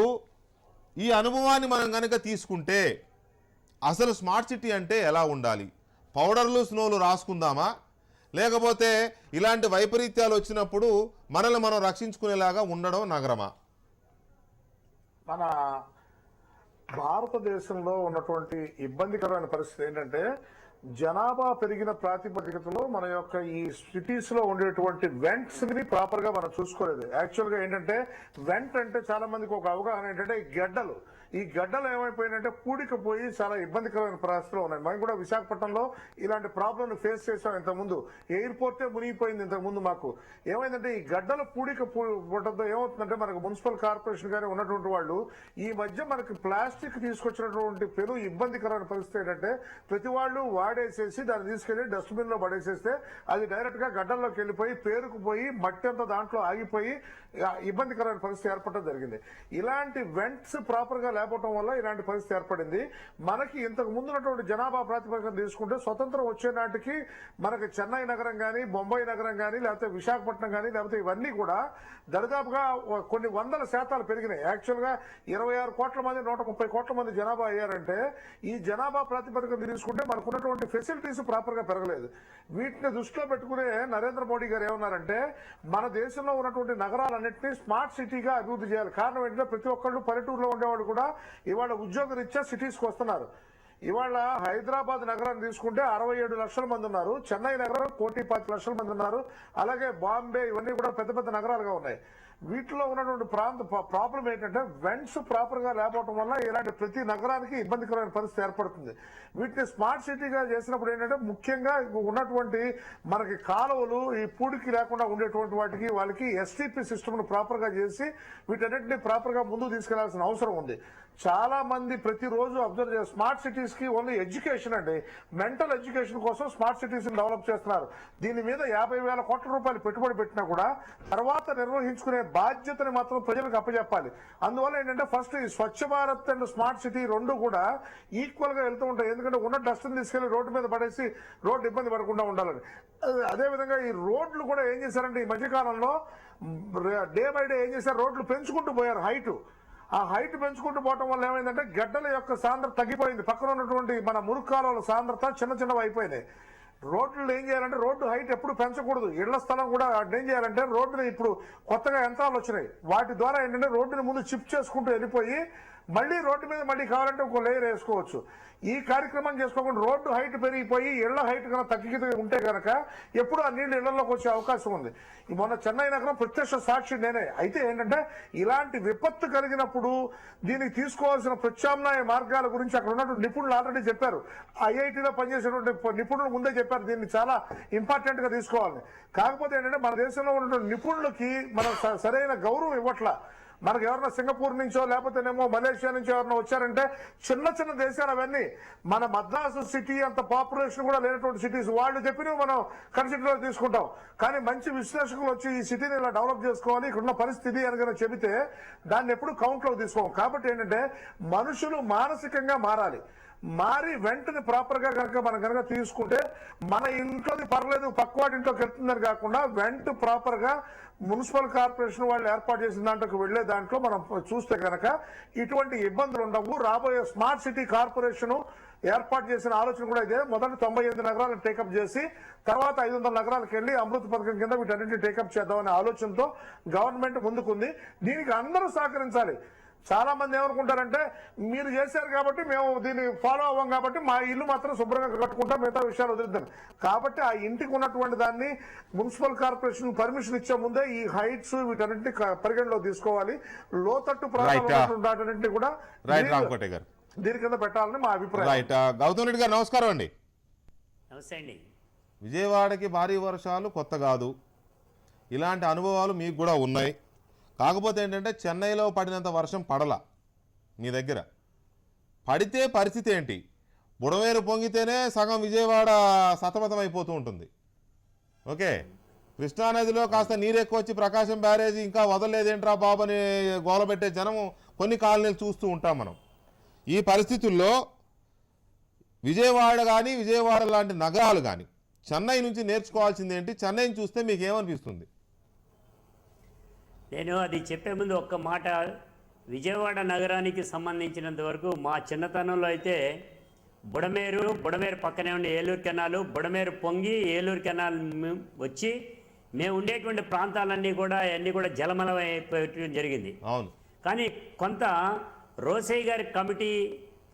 ఈ అనుభవాన్ని మనం కనుక తీసుకుంటే అసలు స్మార్ట్ సిటీ అంటే ఎలా ఉండాలి? పౌడర్లు, స్నోలు రాసుకుందామా, లేకపోతే ఇలాంటి వైపరీత్యాలు వచ్చినప్పుడు మనల్ని మనం రక్షించుకునేలాగా ఉండడం నగరమా? మన భారతదేశంలో ఉన్నటువంటి ఇబ్బందికరమైన పరిస్థితి ఏంటంటే, జనాభా పెరిగిన ప్రాతిపదికలో మన యొక్క ఈ సిటీస్ లో ఉండేటువంటి వెంట్స్ ని ప్రాపర్ గా మనం చూసుకోలేదు. యాక్చువల్ గా ఏంటంటే వెంట్ అంటే చాలా మందికి ఒక అవగాహన ఏంటంటే ఈ గడ్డలు ఏమైపోయినంటే పూడికపోయి చాలా ఇబ్బందికరమైన పరిస్థితులు ఉన్నాయి. మనం కూడా విశాఖపట్నంలో ఇలాంటి ప్రాబ్లం ఫేస్ చేసాం. ఇంతకుముందు ఎయిర్పోర్టే మునిగిపోయింది. ఇంతకుముందు మాకు ఏమైందంటే ఈ గడ్డలు పూడికపోవడంతో ఏమవుతుందంటే మనకు మున్సిపల్ కార్పొరేషన్ గానీ ఉన్నటువంటి వాళ్ళు ఈ మధ్య మనకి ప్లాస్టిక్ తీసుకొచ్చినటువంటి పెను ఇబ్బందికరమైన పరిస్థితి ఏంటంటే ప్రతి వాళ్ళు వాడేసేసి దాన్ని తీసుకెళ్లి డస్ట్బిన్ లో పడేసేస్తే అది డైరెక్ట్ గా గడ్డల్లోకి వెళ్ళిపోయి పేరుకుపోయి మట్టి అంతా దాంట్లో ఆగిపోయి ఇబ్బందికరమైన పరిస్థితి ఏర్పడడం జరిగింది. ఇలాంటి వెంట్స్ ప్రాపర్ గా లేకపోవడం వల్ల ఇలాంటి పరిస్థితి ఏర్పడింది. మనకి ఇంతకు ముందు ఉన్నటువంటి జనాభా ప్రాతిపదికన తీసుకుంటే స్వతంత్రం వచ్చే నాటికి మనకి చెన్నై నగరం కానీ, బొంబాయి నగరం కానీ, లేకపోతే విశాఖపట్నం కానీ, లేకపోతే ఇవన్నీ కూడా దరిదాపుగా కొన్ని వందల శాతాలు పెరిగినాయి. యాక్చువల్ గా 26 కోట్ల మంది 130 కోట్ల మంది జనాభా అయ్యారంటే ఈ జనాభా ప్రాతిపదికన తీసుకుంటే మనకు ఉన్నటువంటి ఫెసిలిటీస్ ప్రాపర్ గా పెరగలేదు. వీటిని దృష్టిలో పెట్టుకునే నరేంద్ర మోడీ గారు ఏమన్నారంటే మన దేశంలో ఉన్నటువంటి నగరాలన్నింటినీ స్మార్ట్ సిటీగా అభివృద్ధి చేయాలి. కారణం ఏంటంటే ప్రతి ఒక్కళ్ళు పల్లెటూరులో ఉండేవాళ్ళు కూడా ఇవాళ ఉద్యోగరీత్యా సిటీస్కి వస్తున్నారు. ఇవాళ హైదరాబాద్ నగరాన్ని తీసుకుంటే 67 లక్షల మంది ఉన్నారు. చెన్నై నగరం 1,25,00,000 మంది ఉన్నారు. అలాగే బాంబే ఇవన్నీ కూడా పెద్ద పెద్ద నగరాలుగా ఉన్నాయి. వీటిలో ఉన్నటువంటి ప్రాబ్లం ఏంటంటే వెంట్స్ ప్రాపర్ గా లేకపోవడం వల్ల ఇలాంటి ప్రతి నగరానికి ఇబ్బందికరమైన పరిస్థితి ఏర్పడుతుంది. వీటిని స్మార్ట్ సిటీగా చేసినప్పుడు ఏంటంటే ముఖ్యంగా ఉన్నటువంటి మనకి కాలువలు ఈ పూడికి లేకుండా ఉండేటువంటి వాటికి వాళ్ళకి ఎస్టీపీ సిస్టమ్ ను ప్రాపర్ గా చేసి వీటన్నిటిని ప్రాపర్ గా ముందుకు తీసుకెళ్లాల్సిన అవసరం ఉంది. చాలా మంది ప్రతిరోజు అబ్జర్వ్ చేస్తారు స్మార్ట్ సిటీస్ కి ఓన్లీ ఎడ్యుకేషన్ అండి, మెంటల్ ఎడ్యుకేషన్ కోసం స్మార్ట్ సిటీస్ డెవలప్ చేస్తున్నారు. దీని మీద 50,000 కోట్ల రూపాయలు పెట్టుబడి పెట్టినా కూడా తర్వాత నిర్వహించుకునే బాధ్యతని మాత్రం ప్రజలకు అప్పచెప్పాలి. అందువల్ల ఏంటంటే ఫస్ట్ ఈ Swachh Bharat and smart city రెండు కూడా ఈక్వల్ గా వెళ్తూ ఉంటాయి. ఎందుకంటే ఉన్న డస్ట్ తీసుకెళ్లి రోడ్డు మీద పడేసి రోడ్డు ఇబ్బంది పడకుండా ఉండాలని. అదేవిధంగా ఈ రోడ్లు కూడా ఏం చేశారంటే ఈ మధ్యకాలంలో డే బై డే ఏం చేశారు, రోడ్లు పెంచుకుంటూ పోయారు హైట్. ఆ హైట్ పెంచుకుంటూ పోవటం వల్ల ఏమైందంటే గడ్డల యొక్క సాంద్రత తగ్గిపోయింది. పక్కన ఉన్నటువంటి మన మురుక్కాల సాంద్రత చిన్నవి అయిపోయినాయి. రోడ్లు ఏం చేయాలంటే రోడ్డు హైట్ ఎప్పుడు పెంచకూడదు. ఇళ్ల స్థలం కూడా ఏం చేయాలంటే రోడ్డుని ఇప్పుడు కొత్తగా యంత్రాలు వచ్చినాయి. వాటి ద్వారా ఏంటంటే రోడ్డుని ముందు చిప్ చేసుకుంటూ వెళ్ళిపోయి మళ్ళీ రోడ్డు మీద మళ్ళీ కావాలంటే ఒక లేయర్ వేసుకోవచ్చు. ఈ కార్యక్రమం చేసుకోకుండా రోడ్డు హైట్ పెరిగిపోయి ఇళ్ల హైట్ కనుక తగ్గి ఉంటే కనుక ఎప్పుడు ఆ నీళ్లు ఇళ్లలోకి వచ్చే అవకాశం ఉంది. మొన్న చెన్నై నగరం ప్రత్యక్ష సాక్షి నేనే. అయితే ఏంటంటే ఇలాంటి విపత్తు కలిగినప్పుడు దీనికి తీసుకోవాల్సిన ప్రత్యామ్నాయ మార్గాల గురించి అక్కడ ఉన్నటువంటి నిపుణులు ఆల్రెడీ చెప్పారు. ఐఐటీలో పనిచేసేటువంటి నిపుణులు ముందే చెప్పారు దీన్ని చాలా ఇంపార్టెంట్ గా తీసుకోవాలని. కాకపోతే ఏంటంటే మన దేశంలో ఉన్నటువంటి నిపుణులకి మనం సరైన గౌరవం ఇవ్వట్లా. మనకు ఎవరన్నా సింగపూర్ నుంచో లేకపోతేనేమో మలేషియా నుంచో ఎవరన్నా వచ్చారంటే చిన్న చిన్న దేశాలు అవన్నీ మన మద్రాసు సిటీ అంత పాపులేషన్ కూడా లేనటువంటి సిటీస్ వాళ్ళు చెప్పినవి మనం కన్సిడర్ తీసుకుంటాం. కానీ మంచి విశ్లేషకులు వచ్చి ఈ సిటీని ఇలా డెవలప్ చేసుకోవాలి, ఇక్కడున్న పరిస్థితి అని కనుక చెబితే దాన్ని ఎప్పుడు కౌంట్లోకి తీసుకోం. కాబట్టి ఏంటంటే మనుషులు మానసికంగా మారి వెంటనే ప్రాపర్ గా కనుక తీసుకుంటే మన ఇంట్లోది పర్లేదు పక్కవాడి ఇంట్లోకి వెళ్తుందని కాకుండా వెంట ప్రాపర్ గా మున్సిపల్ కార్పొరేషన్ వాళ్ళు ఏర్పాటు చేసిన దాంట్లోకి వెళ్లే దాంట్లో మనం చూస్తే కనుక ఇటువంటి ఇబ్బందులు ఉండవు. రాబోయే స్మార్ట్ సిటీ కార్పొరేషన్ ఏర్పాటు చేసిన ఆలోచన కూడా ఇదే. మొదటి 98 నగరాలను టేకప్ చేసి తర్వాత 500 నగరాలకు వెళ్ళి అమృత పథకం కింద వీటన్నింటినీ టేకప్ చేద్దామనే ఆలోచనతో గవర్నమెంట్ ముందుకుంది. దీనికి అందరూ సహకరించాలి. చాలా మంది ఏమనుకుంటారంటే మీరు చేశారు కాబట్టి మేము దీన్ని ఫాలో అవ్వం కాబట్టి మా ఇల్లు మాత్రం శుభ్రంగా కట్టుకుంటాం, మిగతా విషయాలు వదిలిద్దాం. కాబట్టి ఆ ఇంటికి ఉన్నటువంటి దాన్ని మున్సిపల్ కార్పొరేషన్ పర్మిషన్ ఇచ్చే ముందే ఈ హైట్స్ వీటన్నింటినీ పరిగణలో తీసుకోవాలి. లోతట్టు ప్రాంతాలన్నింటినీ కూడా దీని కింద పెట్టాలని మా అభిప్రాయం. గౌతమ్ రెడ్డి గారు నమస్కారం అండి. నమస్తే అండి. విజయవాడకి భారీ వర్షాలు కొత్త కాదు, ఇలాంటి అనుభవాలు మీకు కూడా ఉన్నాయి. కాకపోతే ఏంటంటే చెన్నైలో పడినంత వర్షం పడలా, మీ దగ్గర పడితే పరిస్థితి ఏంటి? బుడమేరు పొంగితేనే సగం విజయవాడ సతమతం అయిపోతూ ఉంటుంది. ఓకే, కృష్ణానదిలో కాస్త నీరు ఎక్కువ వచ్చి ప్రకాశం బ్యారేజీ ఇంకా వదలలేదేంట్రా బాబు అని గోలబెట్టే జనం కొన్ని కాలనీలు చూస్తూ ఉంటాం మనం. ఈ పరిస్థితుల్లో విజయవాడ కానీ విజయవాడ లాంటి నగరాలు కానీ చెన్నై నుంచి నేర్చుకోవాల్సింది ఏంటి? చెన్నైని చూస్తే మీకు ఏమనిపిస్తుంది? నేను అది చెప్పే ముందు ఒక్క మాట. విజయవాడ నగరానికి సంబంధించినంత వరకు మా చిన్నతనంలో అయితే బుడమేరు పక్కనే ఉండే ఏలూరు కెనాలు, బుడమేరు పొంగి ఏలూరు కెనాల్ వచ్చి మేము ఉండేటువంటి ప్రాంతాలన్నీ కూడా అన్నీ కూడా జలమలమైపోయడం జరిగింది. అవును. కానీ కొంత రోసయ్య గారి కమిటీ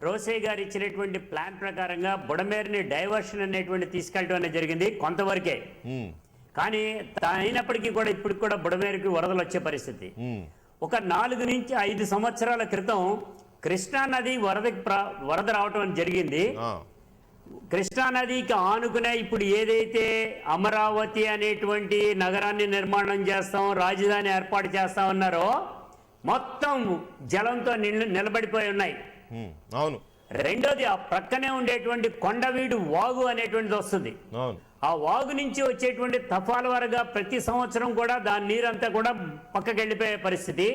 రోసయ్య గారు ఇచ్చినటువంటి ప్లాన్ ప్రకారంగా బుడమేరుని డైవర్షన్ అనేటువంటి తీసుకెళ్ళడం అనేది జరిగింది కొంతవరకే. కానీ అయినప్పటికీ కూడా ఇప్పుడు కూడా బుడమేరుకి వరదలు వచ్చే పరిస్థితి. ఒక 4 నుంచి 5 సంవత్సరాల క్రితం కృష్ణా నది వరద రావటం జరిగింది. కృష్ణా నదికి ఆనుకునే ఇప్పుడు ఏదైతే అమరావతి అనేటువంటి నగరాన్ని నిర్మాణం చేస్తాం, రాజధాని ఏర్పాటు చేస్తా ఉన్నారో మొత్తం జలంతో నిలబడిపోయి ఉన్నాయి. అవును. రెండోది ఆ ప్రక్కనే ఉండేటువంటి కొండవీడు వాగు అనేటువంటిది వస్తుంది. ఆ వాగు నుంచి వచ్చేటువంటి తఫాల వరగా ప్రతి సంవత్సరం కూడా దాని నీరంతా కూడా పక్కకి వెళ్ళిపోయే పరిస్థితి.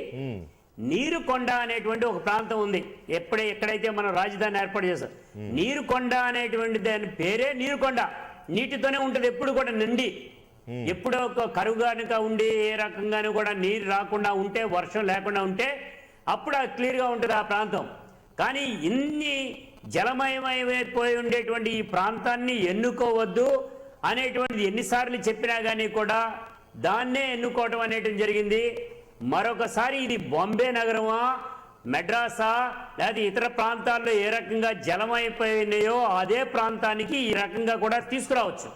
నీరుకొండ అనేటువంటి ఒక ప్రాంతం ఉంది. ఎక్కడైతే మనం రాజధాని ఏర్పాటు చేస్తాం, నీరుకొండ అనేటువంటి దాని పేరే నీరుకొండ. నీటితోనే ఉంటుంది ఎప్పుడు కూడా నిండి. ఎప్పుడో ఒక కరువు కనుక ఉండి ఏ రకంగానూ కూడా నీరు రాకుండా ఉంటే, వర్షం లేకుండా ఉంటే అప్పుడు క్లియర్గా ఉంటుంది ఆ ప్రాంతం. కానీ ఇన్ని జలమయమైపోయి ఉండేటువంటి ఈ ప్రాంతాన్ని ఎన్నుకోవద్దు అనేటువంటిది ఎన్నిసార్లు చెప్పినా కానీ కూడా దాన్నే ఎన్నుకోవటం అనేటువంటి జరిగింది. మరొకసారి ఇది బాంబే నగరమా, మెడ్రాసా, లేదా ఇతర ప్రాంతాల్లో ఏ రకంగా జలమైపోయినాయో అదే ప్రాంతానికి ఈ రకంగా కూడా తీసుకురావచ్చు.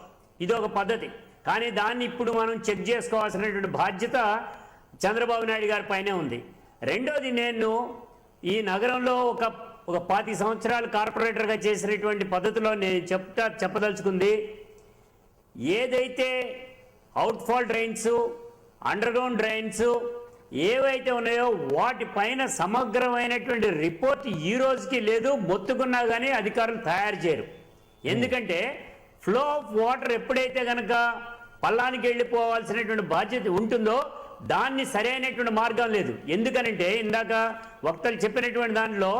ఇది ఒక పద్ధతి. కానీ దాన్ని ఇప్పుడు మనం చెక్ చేసుకోవాల్సినటువంటి బాధ్యత చంద్రబాబు నాయుడు గారి పైనే ఉంది. రెండోది, నేను ఈ నగరంలో ఒక 25 సంవత్సరాలు కార్పొరేటర్గా చేసినటువంటి పద్ధతిలో నేను చెప్పదలుచుకుంది, ఏదైతే అవుట్ఫాల్ డ్రైన్స్, అండర్గ్రౌండ్ డ్రైన్స్ ఏవైతే ఉన్నాయో వాటిపైన సమగ్రమైనటువంటి రిపోర్ట్ ఈ రోజుకి లేదు. మొత్తుకున్నా కానీ అధికారులు తయారు చేయరు. ఎందుకంటే ఫ్లో ఆఫ్ వాటర్ ఎప్పుడైతే కనుక పల్లానికి వెళ్ళిపోవాల్సినటువంటి బాధ్యత ఉంటుందో దాన్ని సరైనటువంటి మార్గం లేదు. ఎందుకనంటే ఇందాక వక్తలు చెప్పినటువంటి దానిలో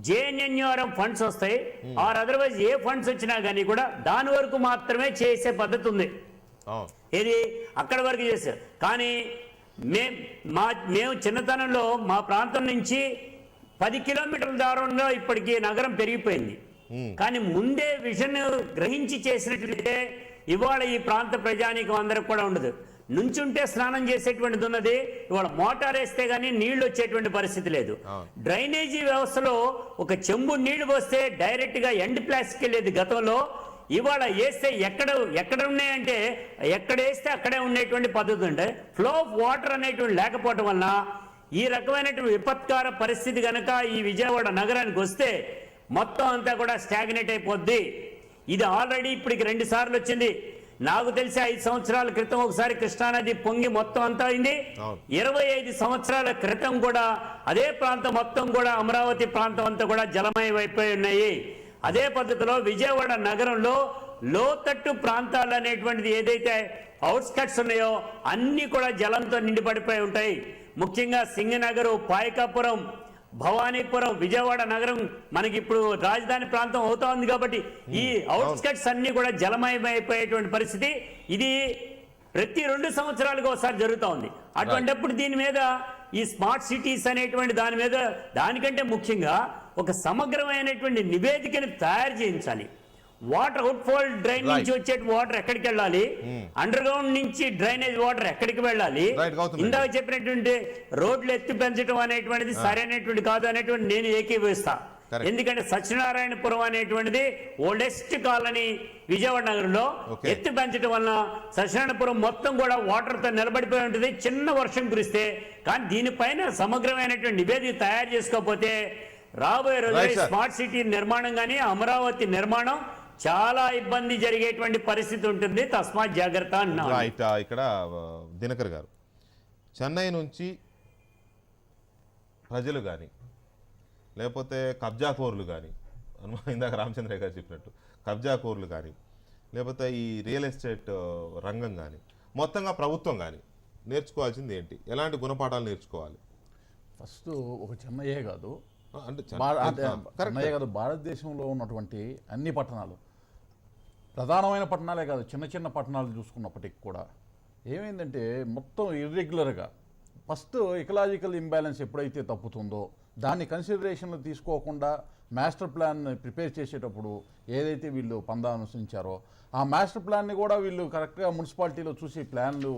జేఎన్ఎన్యూఆర్ఎం ఫండ్స్ వస్తాయి, ఆర్ అదర్వైజ్ ఏ ఫండ్స్ వచ్చినా కానీ కూడా దాని వరకు మాత్రమే చేసే పద్ధతి ఉంది. ఇది అక్కడ వరకు చేశారు. కానీ మేము చిన్నతనంలో మా ప్రాంతం నుంచి 10 కిలోమీటర్ల దూరంలో ఇప్పటికీ నగరం పెరిగిపోయింది. కానీ ముందే విజన్ గ్రహించి చేసినట్లయితే ఇవాళ ఈ ప్రాంత ప్రజానీకం అందరికి కూడా ఉండదు. నుంచుంటే స్నానం చేసేటువంటిది ఉన్నది, ఇవాళ మోటార్ వేస్తే గానీ నీళ్లు వచ్చేటువంటి పరిస్థితి లేదు. డ్రైనేజీ వ్యవస్థలో ఒక చెంబు నీళ్లు పోస్తే డైరెక్ట్ గా ఎండ్ ప్లాస్టిక్ వెళ్ళేది గతంలో. ఇవాళ వేస్తే ఎక్కడ ఉన్నాయంటే ఎక్కడ వేస్తే అక్కడే ఉండేటువంటి పద్ధతి ఉంటే ఫ్లో ఆఫ్ వాటర్ అనేటువంటి లేకపోవటం వలన ఈ రకమైనటువంటి విపత్కార పరిస్థితి కనుక ఈ విజయవాడ నగరానికి వస్తే మొత్తం అంతా కూడా స్టాగ్నేట్ అయిపోద్ది. ఇది ఆల్రెడీ ఇప్పటికి 2 సార్లు వచ్చింది. నాకు తెలిసి 5 సంవత్సరాల క్రితం ఒకసారి కృష్ణానది పొంగి మొత్తం అంతా అయింది. 25 సంవత్సరాల క్రితం కూడా అదే ప్రాంతం మొత్తం కూడా అమరావతి ప్రాంతం అంతా కూడా జలమయం అయిపోయి ఉన్నాయి. అదే పద్ధతిలో విజయవాడ నగరంలో లోతట్టు ప్రాంతాలు అనేటువంటిది ఏదైతే అవుట్స్కట్స్ ఉన్నాయో అన్ని కూడా జలంతో నిండిపడిపోయి ఉంటాయి. ముఖ్యంగా సింగనగరు, పాయకాపురం, భవానీపురం, విజయవాడ నగరం మనకి ఇప్పుడు రాజధాని ప్రాంతం అవుతా ఉంది కాబట్టి ఈ అవుట్స్కట్స్ అన్ని కూడా జలమయమైపోయేటువంటి పరిస్థితి. ఇది ప్రతి 2 సంవత్సరాలకు ఒకసారి జరుగుతూ ఉంది. అటువంటిప్పుడు దీని మీద ఈ స్మార్ట్ సిటీస్ అనేటువంటి దాని మీద దానికంటే ముఖ్యంగా ఒక సమగ్రమైనటువంటి నివేదికను తయారు చేయించాలి. వాటర్ అవుట్ఫాల్ డ్రైన్ నుంచి వచ్చే వాటర్ ఎక్కడికి వెళ్ళాలి, అండర్ గ్రౌండ్ నుంచి డ్రైనేజ్ వాటర్ ఎక్కడికి వెళ్ళాలి, ఇందాక చెప్పినటువంటి రోడ్లు ఎత్తి పెంచడం అనేటువంటిది సరైనటువంటి కాదు అనేటువంటి నేను ఏకీభవిస్తా. ఎందుకంటే సత్యనారాయణపురం అనేటువంటిది ఓల్డెస్ట్ కాలనీ విజయవాడ నగరంలో. ఎత్తి పెంచడం వలన సత్యనారాయణపురం మొత్తం కూడా వాటర్ తో నిలబడిపోయి ఉంటుంది చిన్న వర్షం కురిస్తే. కానీ దీనిపైన సమగ్రమైనటువంటి నివేదిక తయారు చేసుకోకపోతే రాబోయే రోజుల్లో స్మార్ట్ సిటీ నిర్మాణం కానీ అమరావతి నిర్మాణం చాలా ఇబ్బంది జరిగేటువంటి పరిస్థితి ఉంటుంది. తస్మాత్ జాగ్రత్త అన్నా. ఇక్కడ దినకర్ గారు, చెన్నై నుంచి ప్రజలు కానీ లేకపోతే కబ్జాకోర్లు కానీ, ఇందాక రామచంద్రయ్య గారు చెప్పినట్టు కబ్జాకోర్లు కానీ లేకపోతే ఈ రియల్ ఎస్టేట్ రంగం కానీ మొత్తంగా ప్రభుత్వం కానీ నేర్చుకోవాల్సింది ఏంటి? ఎలాంటి గుణపాఠాలు నేర్చుకోవాలి? ఫస్ట్ ఒక చెన్నయ్యే కాదు, అంటే చెన్నయ్యే కాదు, భారతదేశంలో ఉన్నటువంటి అన్ని పట్టణాలు, ప్రధానమైన పట్టణాలే కాదు, చిన్న చిన్న పట్టణాలు చూసుకున్నప్పటికి కూడా ఏమైందంటే మొత్తం ఇర్రెగ్యులర్గా ఫస్ట్ ఎకలాజికల్ ఇంబ్యాలెన్స్ ఎప్పుడైతే తప్పుతుందో దాన్ని కన్సిడరేషన్లో తీసుకోకుండా మాస్టర్ ప్లాన్ ప్రిపేర్ చేసేటప్పుడు ఏదైతే వీళ్ళు పందా అనుసరించారో ఆ మాస్టర్ ప్లాన్ని కూడా వీళ్ళు కరెక్ట్గా మున్సిపాలిటీలో చూసి ప్లాన్లు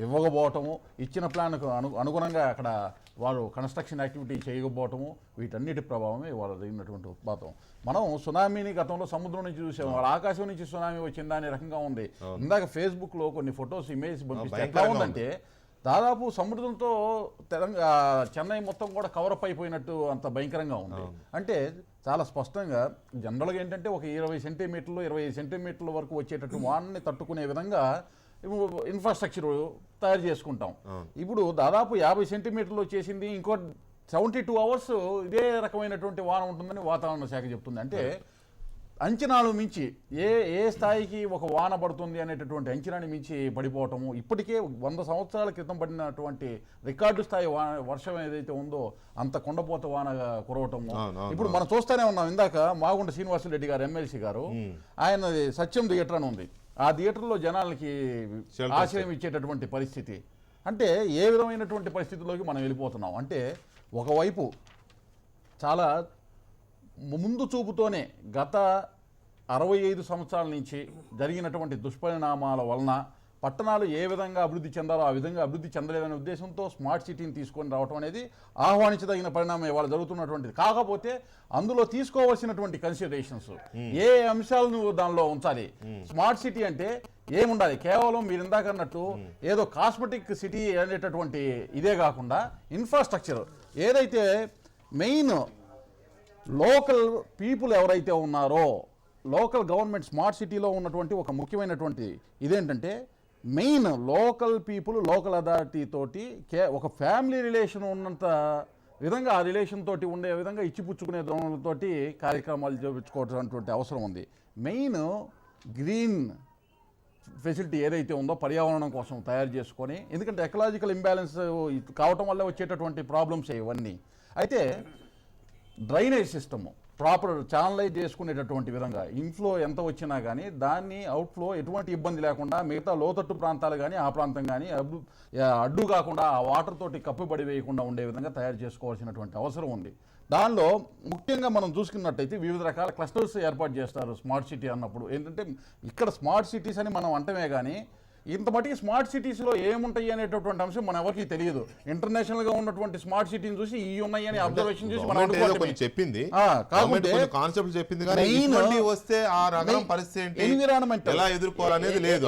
ఇవ్వకపోవటము, ఇచ్చిన ప్లాన్కు అనుగుణంగా అక్కడ వారు కన్స్ట్రక్షన్ యాక్టివిటీ చేయకపోవటము, వీటన్నిటి ప్రభావమే ఇవాళ జరిగినటువంటి ఉత్పాతం. మనం సునామీని గతంలో సముద్రం నుంచి చూసాము, వాళ్ళ ఆకాశం నుంచి సునామీ వచ్చిందా అనే రకంగా ఉంది. ఇందాక ఫేస్బుక్లో కొన్ని ఫొటోస్ ఇమేజ్ పంపిస్తే ఎట్లా ఉందంటే దాదాపు సముద్రంతో చెన్నై మొత్తం కూడా కవరప్ అయిపోయినట్టు అంత భయంకరంగా ఉంది. అంటే చాలా స్పష్టంగా జనరల్గా ఏంటంటే ఒక 20 సెంటీమీటర్లు 25 సెంటీమీటర్ల వరకు వచ్చేటట్టు వానని తట్టుకునే విధంగా ఇన్ఫ్రాస్ట్రక్చర్ తయారు చేసుకుంటాం. ఇప్పుడు దాదాపు 50 సెంటీమీటర్లు వచ్చేసింది, ఇంకో 72 అవర్స్ ఇదే రకమైనటువంటి వాన ఉంటుందని వాతావరణ శాఖ చెప్తుంది. అంటే అంచనాలు మించి ఏ స్థాయికి ఒక వాన పడుతుంది అనేటటువంటి అంచనాని మించి పడిపోవటము, ఇప్పటికే 100 సంవత్సరాల క్రితం పడినటువంటి రికార్డు స్థాయి వర్షం ఏదైతే ఉందో అంత కొండపోత వాన కురవటము ఇప్పుడు మనం చూస్తూనే ఉన్నాం. ఇందాక మాగుంట శ్రీనివాసరెడ్డి గారు ఎమ్మెల్సీ గారు ఆయన సత్యం థియేటర్ అని ఉంది, ఆ థియేటర్లో జనాలకి ఆశ్రయం ఇచ్చేటటువంటి పరిస్థితి. అంటే ఏ విధమైనటువంటి పరిస్థితుల్లోకి మనం వెళ్ళిపోతున్నాం అంటే ఒకవైపు చాలా ముందు చూపుతోనే గత 65 సంవత్సరాల నుంచి జరిగినటువంటి దుష్పరిణామాల వలన పట్టణాలు ఏ విధంగా అభివృద్ధి చెందాలో ఆ విధంగా అభివృద్ధి చెందలేదనే ఉద్దేశంతో స్మార్ట్ సిటీని తీసుకొని రావడం అనేది ఆహ్వానించదగిన పరిణామం ఇవాళ జరుగుతున్నటువంటిది. కాకపోతే అందులో తీసుకోవాల్సినటువంటి కన్సిడరేషన్స్ ఏ అంశాలను దానిలో ఉంచాలి. స్మార్ట్ సిటీ అంటే ఏముండాలి, కేవలం మీరు ఇందాక అన్నట్టు ఏదో కాస్మెటిక్ సిటీ అనేటటువంటి ఇదే కాకుండా ఇన్ఫ్రాస్ట్రక్చర్ ఏదైతే మెయిన్ లోకల్ పీపుల్ ఎవరైతే ఉన్నారో లోకల్ గవర్నమెంట్ స్మార్ట్ సిటీలో ఉన్నటువంటి ఒక ముఖ్యమైనటువంటి ఇదేంటంటే main local people local authority తోటి ఒక ఫ్యామిలీ రిలేషన్ ఉన్నంత విధంగా ఆ రిలేషన్ తోటి ఉండే విధంగా ఇచ్చిపుచ్చుకునే దోమలతోటి కార్యక్రమాలు చేయించుకోవాల్సినటువంటి అవసరం ఉంది. మెయిన్ గ్రీన్ ఫెసిలిటీ ఏదైతే ఉందో పర్యావరణం కోసం తయారు చేసుకొని, ఎందుకంటే ఎకలాజికల్ ఇంబ్యాలెన్స్ కావటం వల్ల వచ్చేటటువంటి ప్రాబ్లమ్స్ ఇవన్నీ. అయితే డ్రైనేజ్ సిస్టము ప్రాపర్ ఛానలైజ్ చేసుకునేటటువంటి విధంగా ఇన్ఫ్లో ఎంత వచ్చినా కానీ దాన్ని అవుట్ఫ్లో ఎటువంటి ఇబ్బంది లేకుండా మిగతా లోతట్టు ప్రాంతాలు కానీ ఆ ప్రాంతం కానీ అడ్డు కాకుండా ఆ వాటర్ తోటి కప్పుబడి వేయకుండా ఉండే విధంగా తయారు చేసుకోవాల్సినటువంటి అవసరం ఉంది. దానిలో ముఖ్యంగా మనం చూసుకున్నట్టయితే వివిధ రకాల క్లస్టర్స్ ఏర్పాటు చేస్తారు స్మార్ట్ సిటీ అన్నప్పుడు. ఏంటంటే ఇక్కడ స్మార్ట్ సిటీస్ అని మనం అంటమే కానీ ఇంత మటుకి స్మార్ట్ సిటీస్లో ఏముంటాయి అనేటటువంటి అంశం మన ఎవరికి తెలియదు. ఇంటర్నేషనల్గా ఉన్నటువంటి స్మార్ట్ సిటీని చూసి ఈ ఉన్నాయి అని అబ్జర్వేషన్ చూసి మనం చెప్పింది కాన్సెప్ట్ చెప్పింది వస్తే ఆ నగరం పరిస్థితి ఎన్విరాన్మెంట్ ఎలా ఎదుర్కోవాలనేది లేదు.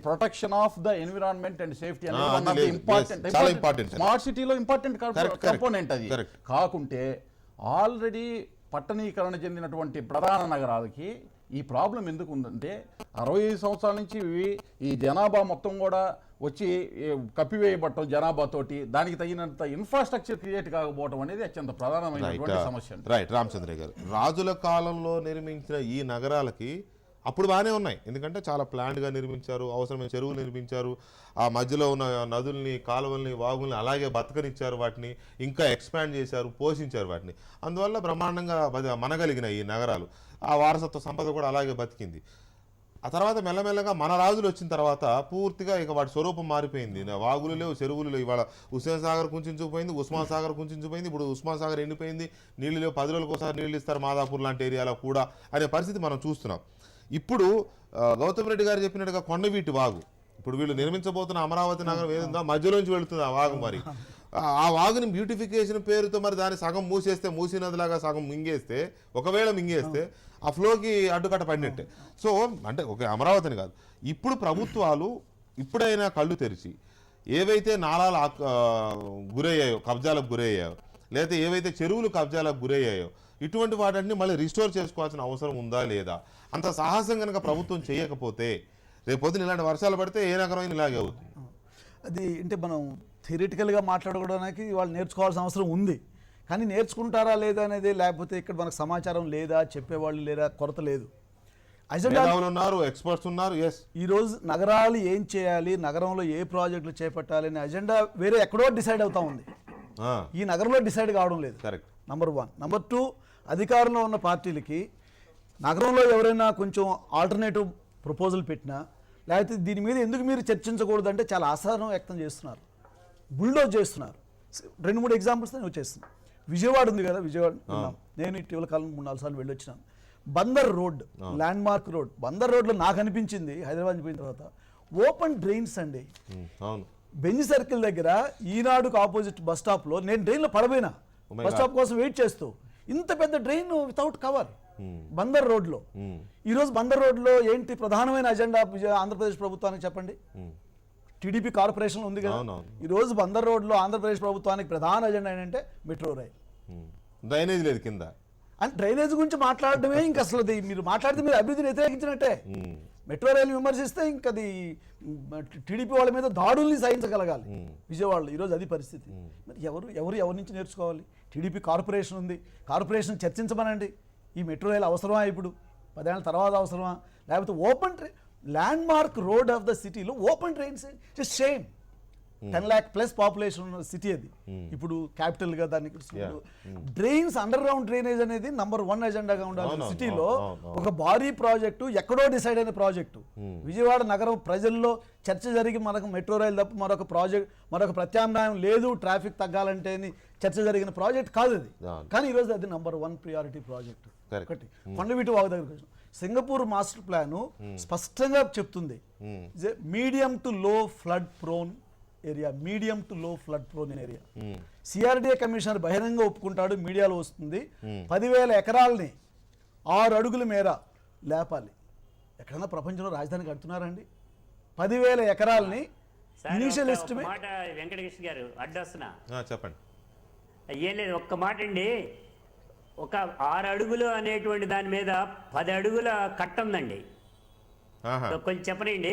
Protection of the environment and safety అనేది ఇంపార్టెంట్ స్మార్ట్ సిటీలో ఇంపార్టెంట్ కంపోనెంట్. అది కాకుంటే ఆల్రెడీ పట్టణీకరణ చెందినటువంటి ప్రధాన నగరాలకి ఈ ప్రాబ్లం ఎందుకు ఉందంటే 65 సంవత్సరాల నుంచి ఈ జనాభా మొత్తం కూడా వచ్చి కప్పివేయబట్టం జనాభాతోటి దానికి తగినంత ఇన్ఫ్రాస్ట్రక్చర్ క్రియేట్ కాకపోవడం అనేది అత్యంత ప్రధానమైనటువంటి సమస్య. రైట్ రామచంద్రయ్య గారు, రాజుల కాలంలో నిర్మించిన ఈ నగరాలకి అప్పుడు బాగానే ఉన్నాయి, ఎందుకంటే చాలా ప్లాన్డ్గా నిర్మించారు, అవసరమైన చెరువులు నిర్మించారు, ఆ మధ్యలో ఉన్న నదుల్ని కాలువల్ని వాగుల్ని అలాగే బతకనిచ్చారు, వాటిని ఇంకా ఎక్స్పాండ్ చేశారు, పోషించారు వాటిని. అందువల్ల బ్రహ్మాండంగా మనగలిగిన ఈ నగరాలు ఆ వారసత్వ సంపద కూడా అలాగే బతికింది. ఆ తర్వాత మెల్లమెల్లగా మన రాజులు వచ్చిన తర్వాత పూర్తిగా ఇక వాటి స్వరూపం మారిపోయింది. వాగులు లేవు, చెరువులు లేవు. ఇవాళ హుస్సేన్ సాగర్ కుంచుకుపోయింది, ఉస్మాన్ సాగర్ కుంచుకుపోయింది, ఇప్పుడు ఉస్మాన్ సాగర్ ఎండిపోయింది, నీళ్ళు లేవు, 10 రోజులకు ఒకసారి నీళ్ళు ఇస్తారు మాదాపూర్ లాంటి ఏరియాలో కూడా అనే పరిస్థితి మనం చూస్తున్నాం. ఇప్పుడు గౌతమ్ రెడ్డి గారు చెప్పినట్టుగా కొండవీటి వాగు, ఇప్పుడు వీళ్ళు నిర్మించబోతున్న అమరావతి నగరం ఏదుందో మధ్యలోంచి వెళుతుంది ఆ వాగు. మరి ఆ వాగుని బ్యూటిఫికేషన్ పేరుతో మరి దాన్ని సగం మూసేస్తే, మూసినదిలాగా సగం మింగేస్తే, ఒకవేళ మింగేస్తే ఆ ఫ్లోకి అడ్డుకట్ట పడినట్టే. సో అంటే ఒక అమరావతిని కాదు, ఇప్పుడు ప్రభుత్వాలు ఇప్పుడైనా కళ్ళు తెరిచి ఏవైతే నాలాలు గురయ్యాయో, కబ్జాలకు గురయ్యాయో, లేకపోతే ఏవైతే చెరువులు కబ్జాలకు గురయ్యాయో ఇటువంటి వాటిని మళ్ళీ రిస్టోర్ చేసుకోవాల్సిన అవసరం ఉందా లేదా? అంత సాహసం కనుక ప్రభుత్వం చేయకపోతే రేపొద్దున ఇలాంటి వర్షాలు పడితే ఏ నగరం ఇలాగే అవుతుంది. అది అంటే మనం థియరిటికల్గా మాట్లాడుకోవడానికి వాళ్ళు నేర్చుకోవాల్సిన అవసరం ఉంది, కానీ నేర్చుకుంటారా లేదా అనేది, లేకపోతే ఇక్కడ మనకు సమాచారం లేదా, చెప్పేవాళ్ళు లేదా, కొరత లేదు. ఉన్నారు, ఎక్స్పర్ట్స్ ఉన్నారు. ఈరోజు నగరాలు ఏం చేయాలి, నగరంలో ఏ ప్రాజెక్టులు చేపట్టాలి అనే అజెండా వేరే ఎక్కడో డిసైడ్ అవుతా ఉంది, ఈ నగరంలో డిసైడ్ కావడం లేదు. కరెక్ట్. నంబర్ 1. నంబర్ 2, అధికారంలో ఉన్న పార్టీలకి నగరంలో ఎవరైనా కొంచెం ఆల్టర్నేటివ్ ప్రపోజల్ పెట్టినా, లేకపోతే దీని మీద ఎందుకు మీరు చర్చించకూడదు అంటే చాలా అసహనం వ్యక్తం చేస్తున్నారు, బుల్డోజ్ చేస్తున్నారు. 2-3 ఎగ్జాంపుల్స్ నేను వచ్చేస్తున్నాను. విజయవాడ ఉంది కదా, విజయవాడ నేను ఇటీవల కాలం 3-4 సార్లు వెళ్ళొచ్చినాను. Bandar road, landmark road, Bandar రోడ్లో నాకు అనిపించింది హైదరాబాద్ పోయిన తర్వాత ఓపెన్ డ్రైన్స్ అండి. బెంజ్ సర్కిల్ దగ్గర ఈనాడుకు ఆపోజిట్ బస్ స్టాప్లో నేను డ్రైన్లో పడబోయినా Oh my బస్ స్టాప్ కోసం వెయిట్ చేస్తూ, ఇంత పెద్ద డ్రైన్ వితౌట్ కవర్ బందర్ రోడ్లో. ఈరోజు బందర్ రోడ్లో ఏంటి ప్రధానమైన అజెండా ఆంధ్రప్రదేశ్ ప్రభుత్వానికి చెప్పండి? టీడీపీ కార్పొరేషన్ ఉంది కదా, అవునవును. ఈరోజు బందర్ రోడ్లో ఆంధ్రప్రదేశ్ ప్రభుత్వానికి ప్రధాన అజెండా ఏంటంటే మెట్రో రైల్. డ్రైనేజ్ లేదు కింద. అంటే డ్రైనేజ్ గురించి మాట్లాడడమే ఇంక అసలు అది మీరు మాట్లాడితే మీరు అభివృద్ధిని వ్యతిరేకించినట్టే. మెట్రో రైలు విమర్శిస్తే ఇంకా అది టీడీపీ వాళ్ళ మీద దాడుల్ని సాధించగలగాలి విజయవాడలో. ఈరోజు అది పరిస్థితి. మరి ఎవరి నుంచి నేర్చుకోవాలి? టీడీపీ కార్పొరేషన్ ఉంది, కార్పొరేషన్ చర్చించమనండి. ఈ మెట్రో రైలు అవసరమా ఇప్పుడు? 10 ఏళ్ళ తర్వాత అవసరమా? లేకపోతే open landmark road of the సిటీలో open drains, just shame. 10 lakh plus population ఉన్న సిటీ అది, ఇప్పుడు క్యాపిటల్ గా దాన్ని డ్రైన్స్, అండర్ గ్రౌండ్ డ్రైనేజ్ అనేది #1 ఎజెండాగా ఉండాలి సిటీలో. ఒక భారీ ప్రాజెక్టు, ఎక్కడో డిసైడ్ అయిన ప్రాజెక్టు, విజయవాడ నగరం ప్రజల్లో చర్చ జరిగి మనకు మెట్రో రైలు తప్ప మరొక ప్రత్యామ్నాయం లేదు ట్రాఫిక్ తగ్గాలంటే అని చర్చ జరిగిన ప్రాజెక్ట్ కాదు అది. కానీ ఈరోజు అది #1 ప్రియారిటీ ప్రాజెక్టు. ఒకటి కొండవీటి వాగు దగ్గర సింగపూర్ మాస్టర్ ప్లాన్ స్పష్టంగా చెప్తుంది, మీడియం టు లో flood prone area, medium to లో flood prone area. CRDA commissioner బహిరంగ ఒప్పుకుంటాడు, మీడియాలో వస్తుంది. 10,000 ఎకరాలని 6 అడుగుల మేర లేపాలి. ఎక్కడన్నా ప్రపంచంలో రాజధాని కడుతున్నారండి? 10,000 ఎకరాలని ఇనీషియల్ ఎస్టిమేట్. మాట వెంకటకృష్ణ గారు అడ్డొస్తున్నా చెప్పండి. ఏం లేదు, ఒక్క మాట అండి. ఒక 6 అడుగులు అనేటువంటి దాని మీద 10 అడుగుల కట్ట ఉందండి. కొంచెం చెప్పనండి.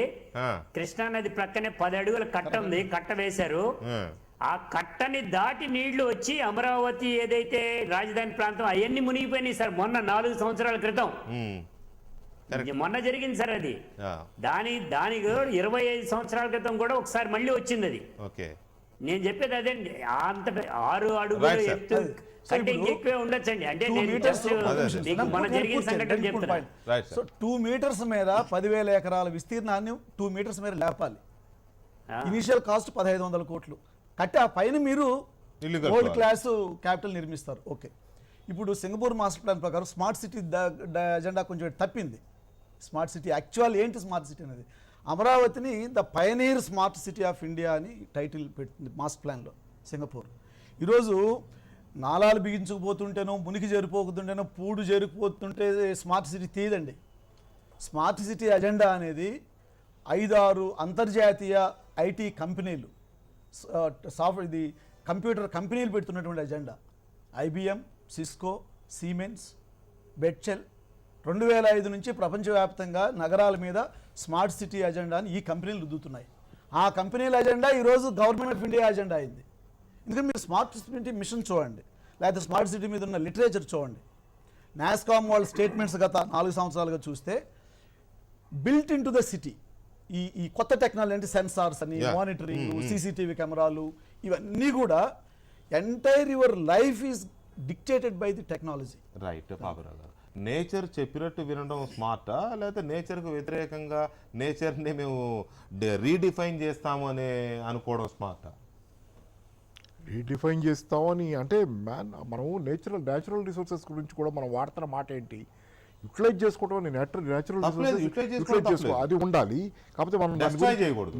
కృష్ణా నది ప్రక్కనే 10 అడుగుల కట్ట ఉంది, కట్ట వేశారు. ఆ కట్టని దాటి నీళ్లు వచ్చి అమరావతి ఏదైతే రాజధాని ప్రాంతం అవన్నీ మునిగిపోయినాయి సార్. మొన్న 4 సంవత్సరాల క్రితం మొన్న జరిగింది సార్ అది. దానికి 25 సంవత్సరాల క్రితం కూడా ఒకసారి మళ్ళీ వచ్చింది అది. నేను చెప్పేది అదేండి, అంత 6 అడుగులు ఎత్తు కంటే ఇంకెక్కువే ఉండొచ్చండి. అంటే మన జరిగిన సంఘటన చెప్తాను. సో 2 మీటర్స్ మీద 10,000 ఎకరాల విస్తీర్ణాన్ని 2 మీటర్స్ మీద లేపాలి. ఇనిషియల్ కాస్ట్ 1,500 కోట్లు కట్టి ఆ పైన మీరు వరల్డ్ క్లాస్ క్యాపిటల్ నిర్మిస్తారు. ఓకే, ఇప్పుడు సింగపూర్ మాస్టర్ ప్లాన్ ప్రకారం స్మార్ట్ సిటీ అజెండా కొంచెం తప్పింది. స్మార్ట్ సిటీ యాక్చువల్ ఏంటి స్మార్ట్ సిటీ అనేది? అమరావతిని the pioneer smart city of India అని టైటిల్ పెట్టింది మాస్టర్ ప్లాన్లో సింగపూర్. ఈరోజు నాలాలు బిగించుకుపోతుంటేనో, మునికి చేరిపోతుంటేనో, పూడు చేరిపోతుంటే స్మార్ట్ సిటీ తీయదండి. స్మార్ట్ సిటీ అజెండా అనేది 5-6 అంతర్జాతీయ ఐటీ కంపెనీలు, ఇది కంప్యూటర్ కంపెనీలు పెడుతున్నటువంటి agenda. IBM, Cisco, Siemens, Bechtel 2005 నుంచి ప్రపంచవ్యాప్తంగా నగరాల మీద స్మార్ట్ సిటీ అజెండాని ఈ కంపెనీలు రుద్దుతున్నాయి. ఆ కంపెనీల అజెండా ఈరోజు గవర్నమెంట్ ఆఫ్ ఇండియా అజెండా అయింది. ఎందుకంటే మీరు స్మార్ట్ సిటీ మిషన్ చూడండి, లేకపోతే స్మార్ట్ సిటీ మీద ఉన్న లిటరేచర్ చూడండి. నాస్కామ్ వాళ్ళ స్టేట్మెంట్స్ గత 4 సంవత్సరాలుగా చూస్తే built in to the city ఈ కొత్త టెక్నాలజీ అంటే సెన్సార్స్ అని, మానిటరింగ్, CCTV కెమెరాలు, ఇవన్నీ కూడా entire your life is dictated by the technology. Right Baburao గారు, నేచర్ చెప్పినట్టు వినడం స్మార్టా, లేకపోతే నేచర్కు వ్యతిరేకంగా నేచర్ని మేము రీడిఫైన్ చేస్తాము అని అనుకోవడం స్మార్టా? రీడిఫైన్ చేస్తామని అంటే మనం న్యాచురల్ రిసోర్సెస్ గురించి కూడా మనం వాడుతున్న మాట ఏంటి? యూటిలైజ్ చేసుకోవడం, న్యాచురల్ రిసోర్సెస్ యూటిలైజ్ చేసుకో, అది ఉండాలి. కాకపోతే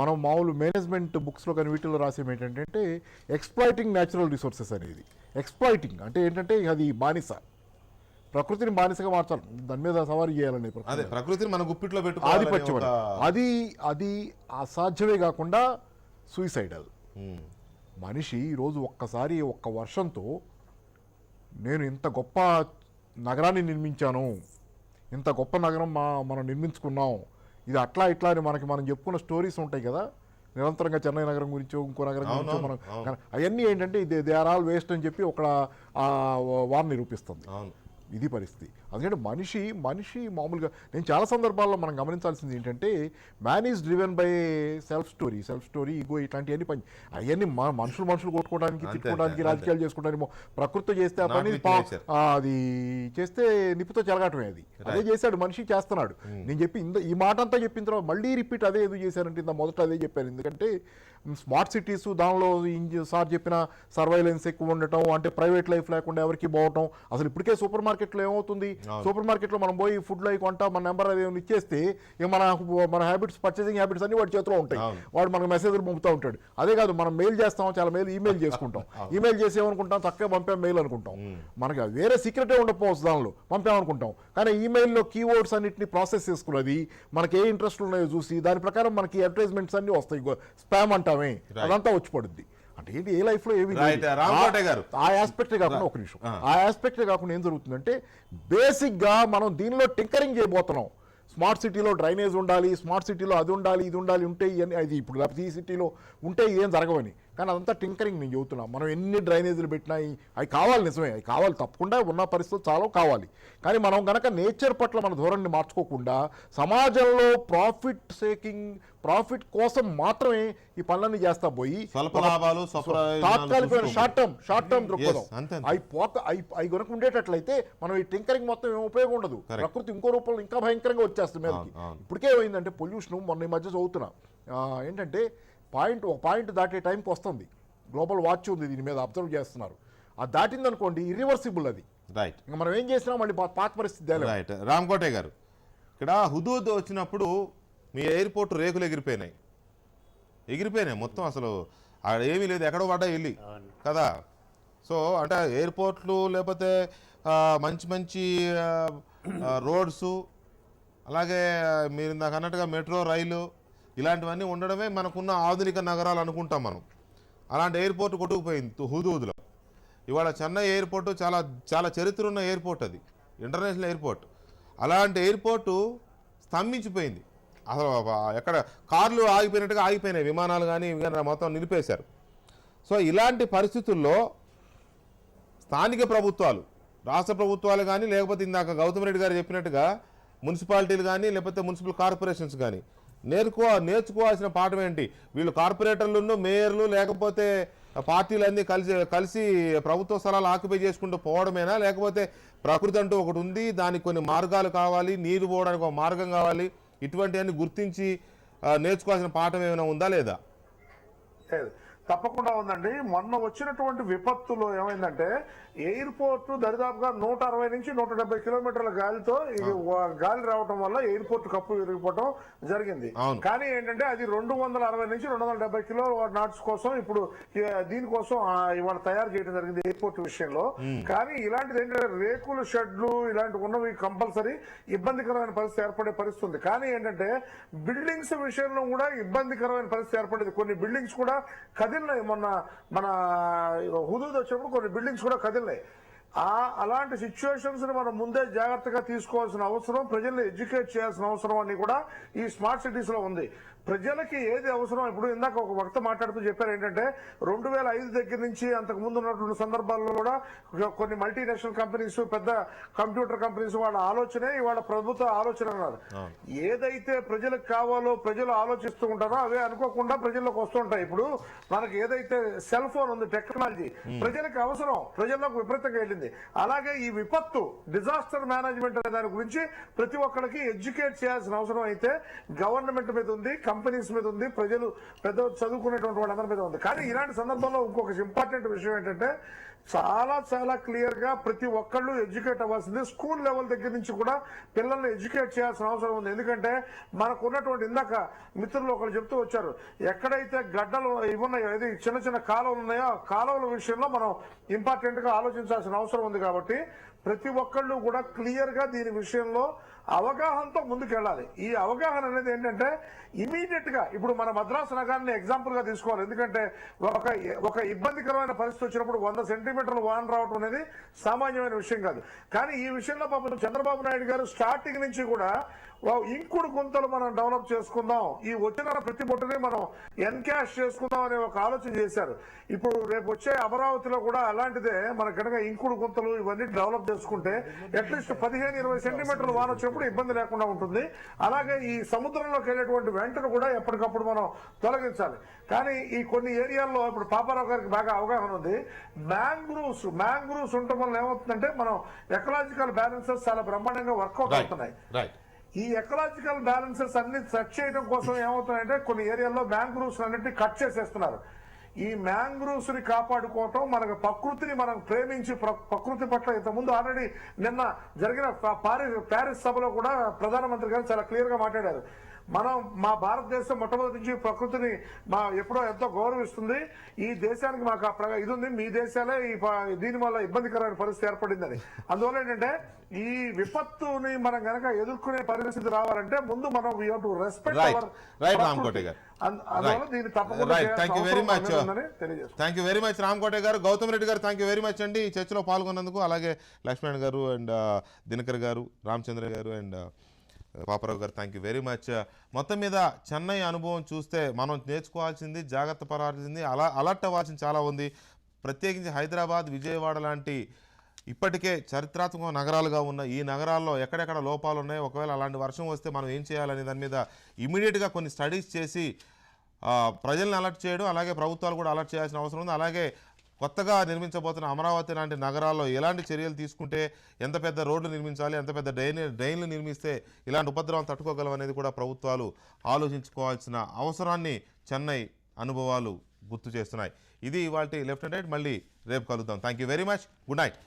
మనం మామూలు మేనేజ్మెంట్ బుక్స్లో కానీ వీటిలో రాసేవి ఏంటంటే ఎక్స్ప్లాయిటింగ్ న్యాచురల్ రిసోర్సెస్ అనేది. ఎక్స్ప్లాయిటింగ్ అంటే ఏంటంటే అది బానిస, ప్రకృతిని బానిసగా మార్చాలి, దాని మీద సవారీ చేయాలని ప్రకృతిని మన గుప్పిట్లో ఆధిపత్యం. అది అసాధ్యమే కాకుండా సూయిసైడల్. మనిషి ఈరోజు ఒక్క వర్షంతో నేను ఇంత గొప్ప నగరాన్ని నిర్మించాను, ఇంత గొప్ప నగరం మనం నిర్మించుకున్నాం, ఇది అట్లా ఇట్లా అని మనం చెప్పుకున్న స్టోరీస్ ఉంటాయి కదా నిరంతరంగా. చెన్నై నగరం గురించో ఇంకో నగరం గురించో మనం అవన్నీ ఏంటంటే దే ఆర్ ఆల్ వేస్ట్ అని చెప్పి ఒక వారిని నిరూపిస్తుంది. ఇది పరిస్థితి. అందుకంటే మనిషి మామూలుగా నేను చాలా సందర్భాల్లో మనం గమనించాల్సింది ఏంటంటే man is driven by self story ego, ఇట్లాంటివన్నీ అవన్నీ మనుషులు కొట్టుకోవడానికి, తిట్టుకోవడానికి, రాజకీయాలు చేసుకోవడానికి. ప్రకృతి చేస్తే ఆ పని అది చేస్తే నిప్పుతో చెలగటమే. అదే చేశాడు మనిషి, చేస్తున్నాడు. నేను చెప్పి ఈ మాట అంతా చెప్పిన తర్వాత మళ్ళీ రిపీట్ అదే ఎందుకు చేశారంటే మొదట అదే చెప్పాను. ఎందుకంటే స్మార్ట్ సిటీస్ దానిలో సార్ చెప్పిన సర్వైలెన్స్ ఎక్కువ ఉండటం, అంటే ప్రైవేట్ లైఫ్ లేకుండా ఎవరికి పోవటం. అసలు ఇప్పటికే సూపర్ మార్కెట్లో ఏమవుతుంది, సూపర్ మార్కెట్లో మనం పోయి ఫుడ్లో అవి కొంటా మన నెంబర్ అది ఏమైనా ఇచ్చేస్తే ఇక మన హ్యాబిట్స్ పర్చేసింగ్ హ్యాబిట్స్ అన్ని వాడి చేతిలో ఉంటాయి. వాడు మనకు మెసేజ్లు పంపుతూ ఉంటాడు. అదే కాదు మనం మెయిల్ చేస్తాం, చాలా మెయిల్ ఈమెయిల్ చేసుకుంటాం. ఈమెయిల్ చేసేమనుకుంటాం చక్కగా పంపాం మెయిల్ అనుకుంటాం. మనకి వేరే సీక్రెటే ఉండకపోవచ్చు దానిలో పంపామనుకుంటాం. కానీ ఈమెయిల్లో కీవర్డ్స్ అన్నింటినీ ప్రాసెస్ చేసుకున్నది మనకి ఏ ఇంట్రెస్ట్ ఉన్నాయో చూసి దాని ప్రకారం మనకి అడ్వర్టైజ్మెంట్స్ అన్ని వస్తాయి. స్పామ్ అంటామే అదంతా వచ్చి పడుద్ది. అంటే ఏంటి ఏ లైఫ్ లో ఏవి ఆ ఆస్పెక్టే కాకుండా ఒక నిమిషం ఆ ఆస్పెక్టే కాకుండా ఏం జరుగుతుందంటే బేసిక్ గా మనం దీనిలో టింకరింగ్ చేయబోతున్నాం. స్మార్ట్ సిటీలో డ్రైనేజ్ ఉండాలి, స్మార్ట్ సిటీలో అది ఉండాలి, ఇది ఉండాలి, ఉంటే ఇవన్నీ అది ఇప్పుడు లేకపోతే ఈ సిటీలో ఉంటే ఇదేం జరగవని. కానీ అదంతా టింకరింగ్ నేను చెబుతున్నా. మనం ఎన్ని డ్రైనేజీలు పెట్టినా అవి కావాలి, నిజమే అవి కావాలి, తప్పకుండా ఉన్న పరిస్థితులు చాలా కావాలి. కానీ మనం కనుక నేచర్ పట్ల మన ధోరణిని మార్చుకోకుండా సమాజంలో ప్రాఫిట్ కోసం మాత్రమే ఈ పనులన్నీ చేస్తా పోయి తాత్కాలికమైన షార్ట్ టర్మ్ దృక్పథం అవి కనుక ఉండేటట్లయితే మనం ఈ టింకరింగ్ మొత్తం ఏం ఉపయోగం ఉండదు. ప్రకృతి ఇంకో రూపంలో ఇంకా భయంకరంగా వచ్చేస్తుంది మీదకి. ఇప్పటికే ఏమైందంటే పొల్యూషన్ మొన్న ఈ మధ్య చదువుతున్నా ఏంటంటే ఒక పాయింట్ దాటే టైంకి వస్తుంది. గ్లోబల్ వాచ్ ఉంది దీని మీద అబ్జర్వ్ చేస్తున్నారు. అది దాటింది అనుకోండి ఇర్రివర్సిబుల్ అది. రైట్, ఇంకా మనం ఏం చేసినా మళ్ళీ పాత పరిస్థితి. రైట్ రామకోటే గారు, ఇక్కడ హుదూద్ వచ్చినప్పుడు మీ ఎయిర్పోర్ట్ రేకులు ఎగిరిపోయినాయి మొత్తం. అసలు అక్కడ ఏమీ లేదు, ఎక్కడో పడ్డా వెళ్ళి కదా. సో అంటే ఎయిర్పోర్ట్లు లేకపోతే మంచి మంచి రోడ్స్, అలాగే మీరు నాకు అన్నట్టుగా మెట్రో రైలు ఇలాంటివన్నీ ఉండడమే మనకున్న ఆధునిక నగరాలు అనుకుంటాం మనం. అలాంటి ఎయిర్పోర్ట్ కొట్టుకుపోయింది హుదూద్లో. ఇవాళ చెన్నై ఎయిర్పోర్టు చాలా చాలా చరిత్ర ఉన్న ఎయిర్పోర్ట్, అది ఇంటర్నేషనల్ ఎయిర్పోర్ట్. అలాంటి ఎయిర్పోర్టు స్తంభించిపోయింది. అసలు ఎక్కడ కార్లు ఆగిపోయినట్టుగా ఆగిపోయినాయి, విమానాలు కానీ ఇవి కానీ మొత్తం నిలిపేశారు. సో ఇలాంటి పరిస్థితుల్లో స్థానిక ప్రభుత్వాలు, రాష్ట్ర ప్రభుత్వాలు కానీ లేకపోతే ఇందాక గౌతమ్ రెడ్డి గారు చెప్పినట్టుగా మున్సిపాలిటీలు కానీ లేకపోతే మున్సిపల్ కార్పొరేషన్స్ కానీ నేర్చుకోవాల్సిన పాఠం ఏంటి? వీళ్ళు కార్పొరేటర్లను, మేయర్లు లేకపోతే పార్టీలన్నీ కలిసి ప్రభుత్వ స్థలాలు ఆక్యుపై చేసుకుంటూ పోవడమేనా? లేకపోతే ప్రకృతి అంటూ ఒకటి ఉంది, దానికి కొన్ని మార్గాలు కావాలి, నీరు పోవడానికి ఒక మార్గం కావాలి, ఇటువంటివన్నీ గుర్తించి నేర్చుకోవాల్సిన పాఠం ఏమైనా ఉందా లేదా? తప్పకుండా ఉందండి. మొన్న వచ్చినటువంటి విపత్తులో ఏమైందంటే ఎయిర్పోర్ట్ దరిదాపుగా 160 నుంచి 170 కిలోమీటర్ల గాలితో ఇది గాలి రావటం వల్ల ఎయిర్పోర్ట్ కప్పు విరిగిపోవడం జరిగింది. కానీ ఏంటంటే అది 260 నుంచి 270 కిలో నాట్స్ కోసం ఇప్పుడు దీనికోసం ఇవాళ తయారు చేయడం జరిగింది ఎయిర్పోర్ట్ విషయంలో. కానీ ఇలాంటిది ఏంటంటే రేకుల షెడ్లు ఇలాంటివి ఉన్నవి కంపల్సరీ ఇబ్బందికరమైన పరిస్థితి ఏర్పడే పరిస్థితి ఉంది. కానీ ఏంటంటే బిల్డింగ్స్ విషయంలో కూడా ఇబ్బందికరమైన పరిస్థితి ఏర్పడేది. కొన్ని బిల్డింగ్స్ కూడా కదిలినాయి. మొన్న మన హుదూద్ వచ్చినప్పుడు కొన్ని బిల్డింగ్స్ కూడా కదిలినాయి. అలాంటి సిచ్యువేషన్స్ ని మనం ముందే జాగ్రత్తగా తీసుకోవాల్సిన అవసరం, ప్రజల్ని ఎడ్యుకేట్ చేయాల్సిన అవసరం అని కూడా ఈ స్మార్ట్ సిటీస్ లో ఉంది. ప్రజలకి ఏది అవసరం, ఇప్పుడు ఇందాక ఒక వక్త మాట్లాడుతూ చెప్పారు ఏంటంటే 2005 దగ్గర నుంచి అంతకు ముందు ఉన్నటువంటి సందర్భాల్లో కూడా కొన్ని మల్టీనేషనల్ కంపెనీస్, పెద్ద కంప్యూటర్ కంపెనీస్ వాళ్ళ ఆలోచనే ఇవాళ ప్రభుత్వ ఆలోచన అన్నారు. ఏదైతే ప్రజలకు కావాలో ప్రజలు ఆలోచిస్తూ ఉంటారో అవే అనుకోకుండా ప్రజల్లోకి వస్తుంటాయి. ఇప్పుడు మనకి ఏదైతే సెల్ ఫోన్ ఉంది, టెక్నాలజీ ప్రజలకు అవసరం, ప్రజల్లోకి విపరీతంగా వెళ్ళింది. అలాగే ఈ విపత్తు, డిజాస్టర్ మేనేజ్మెంట్ అనే దాని గురించి ప్రతి ఒక్కరికి ఎడ్యుకేట్ చేయాల్సిన అవసరం అయితే గవర్నమెంట్ మీద ఉంది, కంపెనీస్ మీద ఉంది, ప్రజలు పెద్ద చదువుకునేటువంటి వాళ్ళందరి మీద ఉంది. కానీ ఇలాంటి సందర్భంలో ఇంకొక ఇంపార్టెంట్ విషయం ఏంటంటే చాలా క్లియర్ గా ప్రతి ఒక్కళ్ళు ఎడ్యుకేట్ అవ్వాల్సింది. స్కూల్ లెవెల్ దగ్గర నుంచి కూడా పిల్లల్ని ఎడ్యుకేట్ చేయాల్సిన అవసరం ఉంది. ఎందుకంటే మనకు ఉన్నటువంటి ఇందాక మిత్రులు ఒకరు చెప్తూ వచ్చారు, ఎక్కడైతే గడ్డలు ఇవున్నాయో, ఏది చిన్న కాలువలు ఉన్నాయో ఆ కాలువల విషయంలో మనం ఇంపార్టెంట్ గా ఆలోచించాల్సిన అవసరం ఉంది. కాబట్టి ప్రతి ఒక్కళ్ళు కూడా క్లియర్ గా దీని విషయంలో అవగాహనతో ముందుకెళ్ళాలి. ఈ అవగాహన అనేది ఏంటంటే ఇమీడియట్ గా ఇప్పుడు మన మద్రాసు నగరాన్ని ఎగ్జాంపుల్ గా తీసుకోవాలి. ఎందుకంటే ఒక ఇబ్బందికరమైన పరిస్థితి వచ్చినప్పుడు 100 సెంటీమీటర్లు వాన రావడం అనేది సామాన్యమైన విషయం కాదు. కానీ ఈ విషయంలో పాపం చంద్రబాబు నాయుడు గారు స్టార్టింగ్ నుంచి కూడా ఇంకుడు గుంతలు మనం డెవలప్ చేసుకుందాం, ఈ వచ్చిన ప్రతి బొట్టుని మనం ఎన్కాష్ చేసుకుందాం అనే ఒక ఆలోచన చేశారు. ఇప్పుడు రేపు వచ్చే అమరావతిలో కూడా అలాంటిదే మన కనుక ఇంకుడు గుంతలు ఇవన్నీ డెవలప్ చేసుకుంటే అట్లీస్ట్ 15-20 సెంటీమీటర్లు వాన వచ్చినప్పుడు ఇబ్బంది లేకుండా ఉంటుంది. అలాగే ఈ సముద్రంలోకి వెళ్ళేటువంటి వెంటను కూడా ఎప్పటికప్పుడు మనం తొలగించాలి. కానీ ఈ కొన్ని ఏరియాల్లో ఇప్పుడు పాపారావు గారికి బాగా అవగాహన ఉంది. మ్యాంగ్రూవ్స్ ఉండటం వల్ల ఏమవుతుందంటే మనం ఎకలాజికల్ బ్యాలెన్సెస్ చాలా బ్రహ్మాండంగా వర్కౌట్ అవుతున్నాయి. ఈ ఎకలాజికల్ బ్యాలెన్సెస్ అన్ని సెట్ చేయడం కోసం ఏమవుతున్నాయంటే కొన్ని ఏరియాల్లో మ్యాంగ్రూవ్స్ అన్నింటినీ కట్ చేసేస్తున్నారు. ఈ మ్యాంగ్రూవ్స్ ని కాపాడుకోవటం, మనకు ప్రకృతిని మనం ప్రేమించి ప్రకృతి పట్ల ఇంతకుముందు ఆల్రెడీ నిన్న జరిగిన ప్యారిస్ సభలో కూడా ప్రధానమంత్రి గారు చాలా క్లియర్ గా మాట్లాడారు. మనం మా భారతదేశం మొట్టమొదటి నుంచి ప్రకృతిని ఎప్పుడో ఎంతో గౌరవిస్తుంది. ఈ దేశానికి మాకు ఇది ఉంది, మీ దేశాలే దీని వల్ల ఇబ్బందికరమైన పరిస్థితి ఏర్పడిందని. అందువల్ల ఏంటంటే ఈ విపత్తుని మనం గనక ఎదుర్కొనే పరిస్థితి రావాలంటే ముందు మనం we have to respect hour right Ramakoti గారు. అందువల్ల దీన్ని తప్పకుండా థ్యాంక్ యూ వెరీ మచ్, తెలియజేస్తాను. Thank you very much Ramakoti గారు. గౌతమ్ రెడ్డి గారు థ్యాంక్ యూ వెరీ మచ్ అండి ఈ చర్చలో పాల్గొన్నందుకు. అలాగే లక్ష్మణ్ గారు అండ్ దినకర్ గారు, రామచంద్ర గారు అండ్ పాపరావు గారు థ్యాంక్ యూ వెరీ మచ్. మొత్తం మీద చెన్నై అనుభవం చూస్తే మనం నేర్చుకోవాల్సింది, జాగ్రత్త పడాల్సింది, అలర్ట్ అవ్వాల్సింది చాలా ఉంది. ప్రత్యేకించి హైదరాబాద్, విజయవాడ లాంటి ఇప్పటికే చారిత్రాత్మక నగరాలుగా ఉన్న ఈ నగరాల్లో ఎక్కడెక్కడ లోపాలు ఉన్నాయి, ఒకవేళ అలాంటి వర్షం వస్తే మనం ఏం చేయాలనే దాని మీద ఇమీడియట్గా కొన్ని స్టడీస్ చేసి ప్రజల్ని అలర్ట్ చేయడం, అలాగే ప్రభుత్వాలు కూడా అలర్ట్ చేయాల్సిన అవసరం ఉంది. అలాగే కొత్తగా నిర్మించబోతున్న అమరావతి లాంటి నగరాల్లో ఎలాంటి చర్యలు తీసుకుంటే, ఎంత పెద్ద రోడ్లు నిర్మించాలి, ఎంత పెద్ద డ్రైన్లు నిర్మిస్తే ఇలాంటి ఉపద్రవం తట్టుకోగలం అనేది కూడా ప్రభుత్వాలు ఆలోచించుకోవాల్సిన అవసరాన్ని చెన్నై అనుభవాలు గుర్తు చేస్తున్నాయి. ఇది ఇవాల్టి లెఫ్ట్ అండ్ రైట్. మళ్ళీ రేపు కలుద్దాం. Thank you very much. Good night.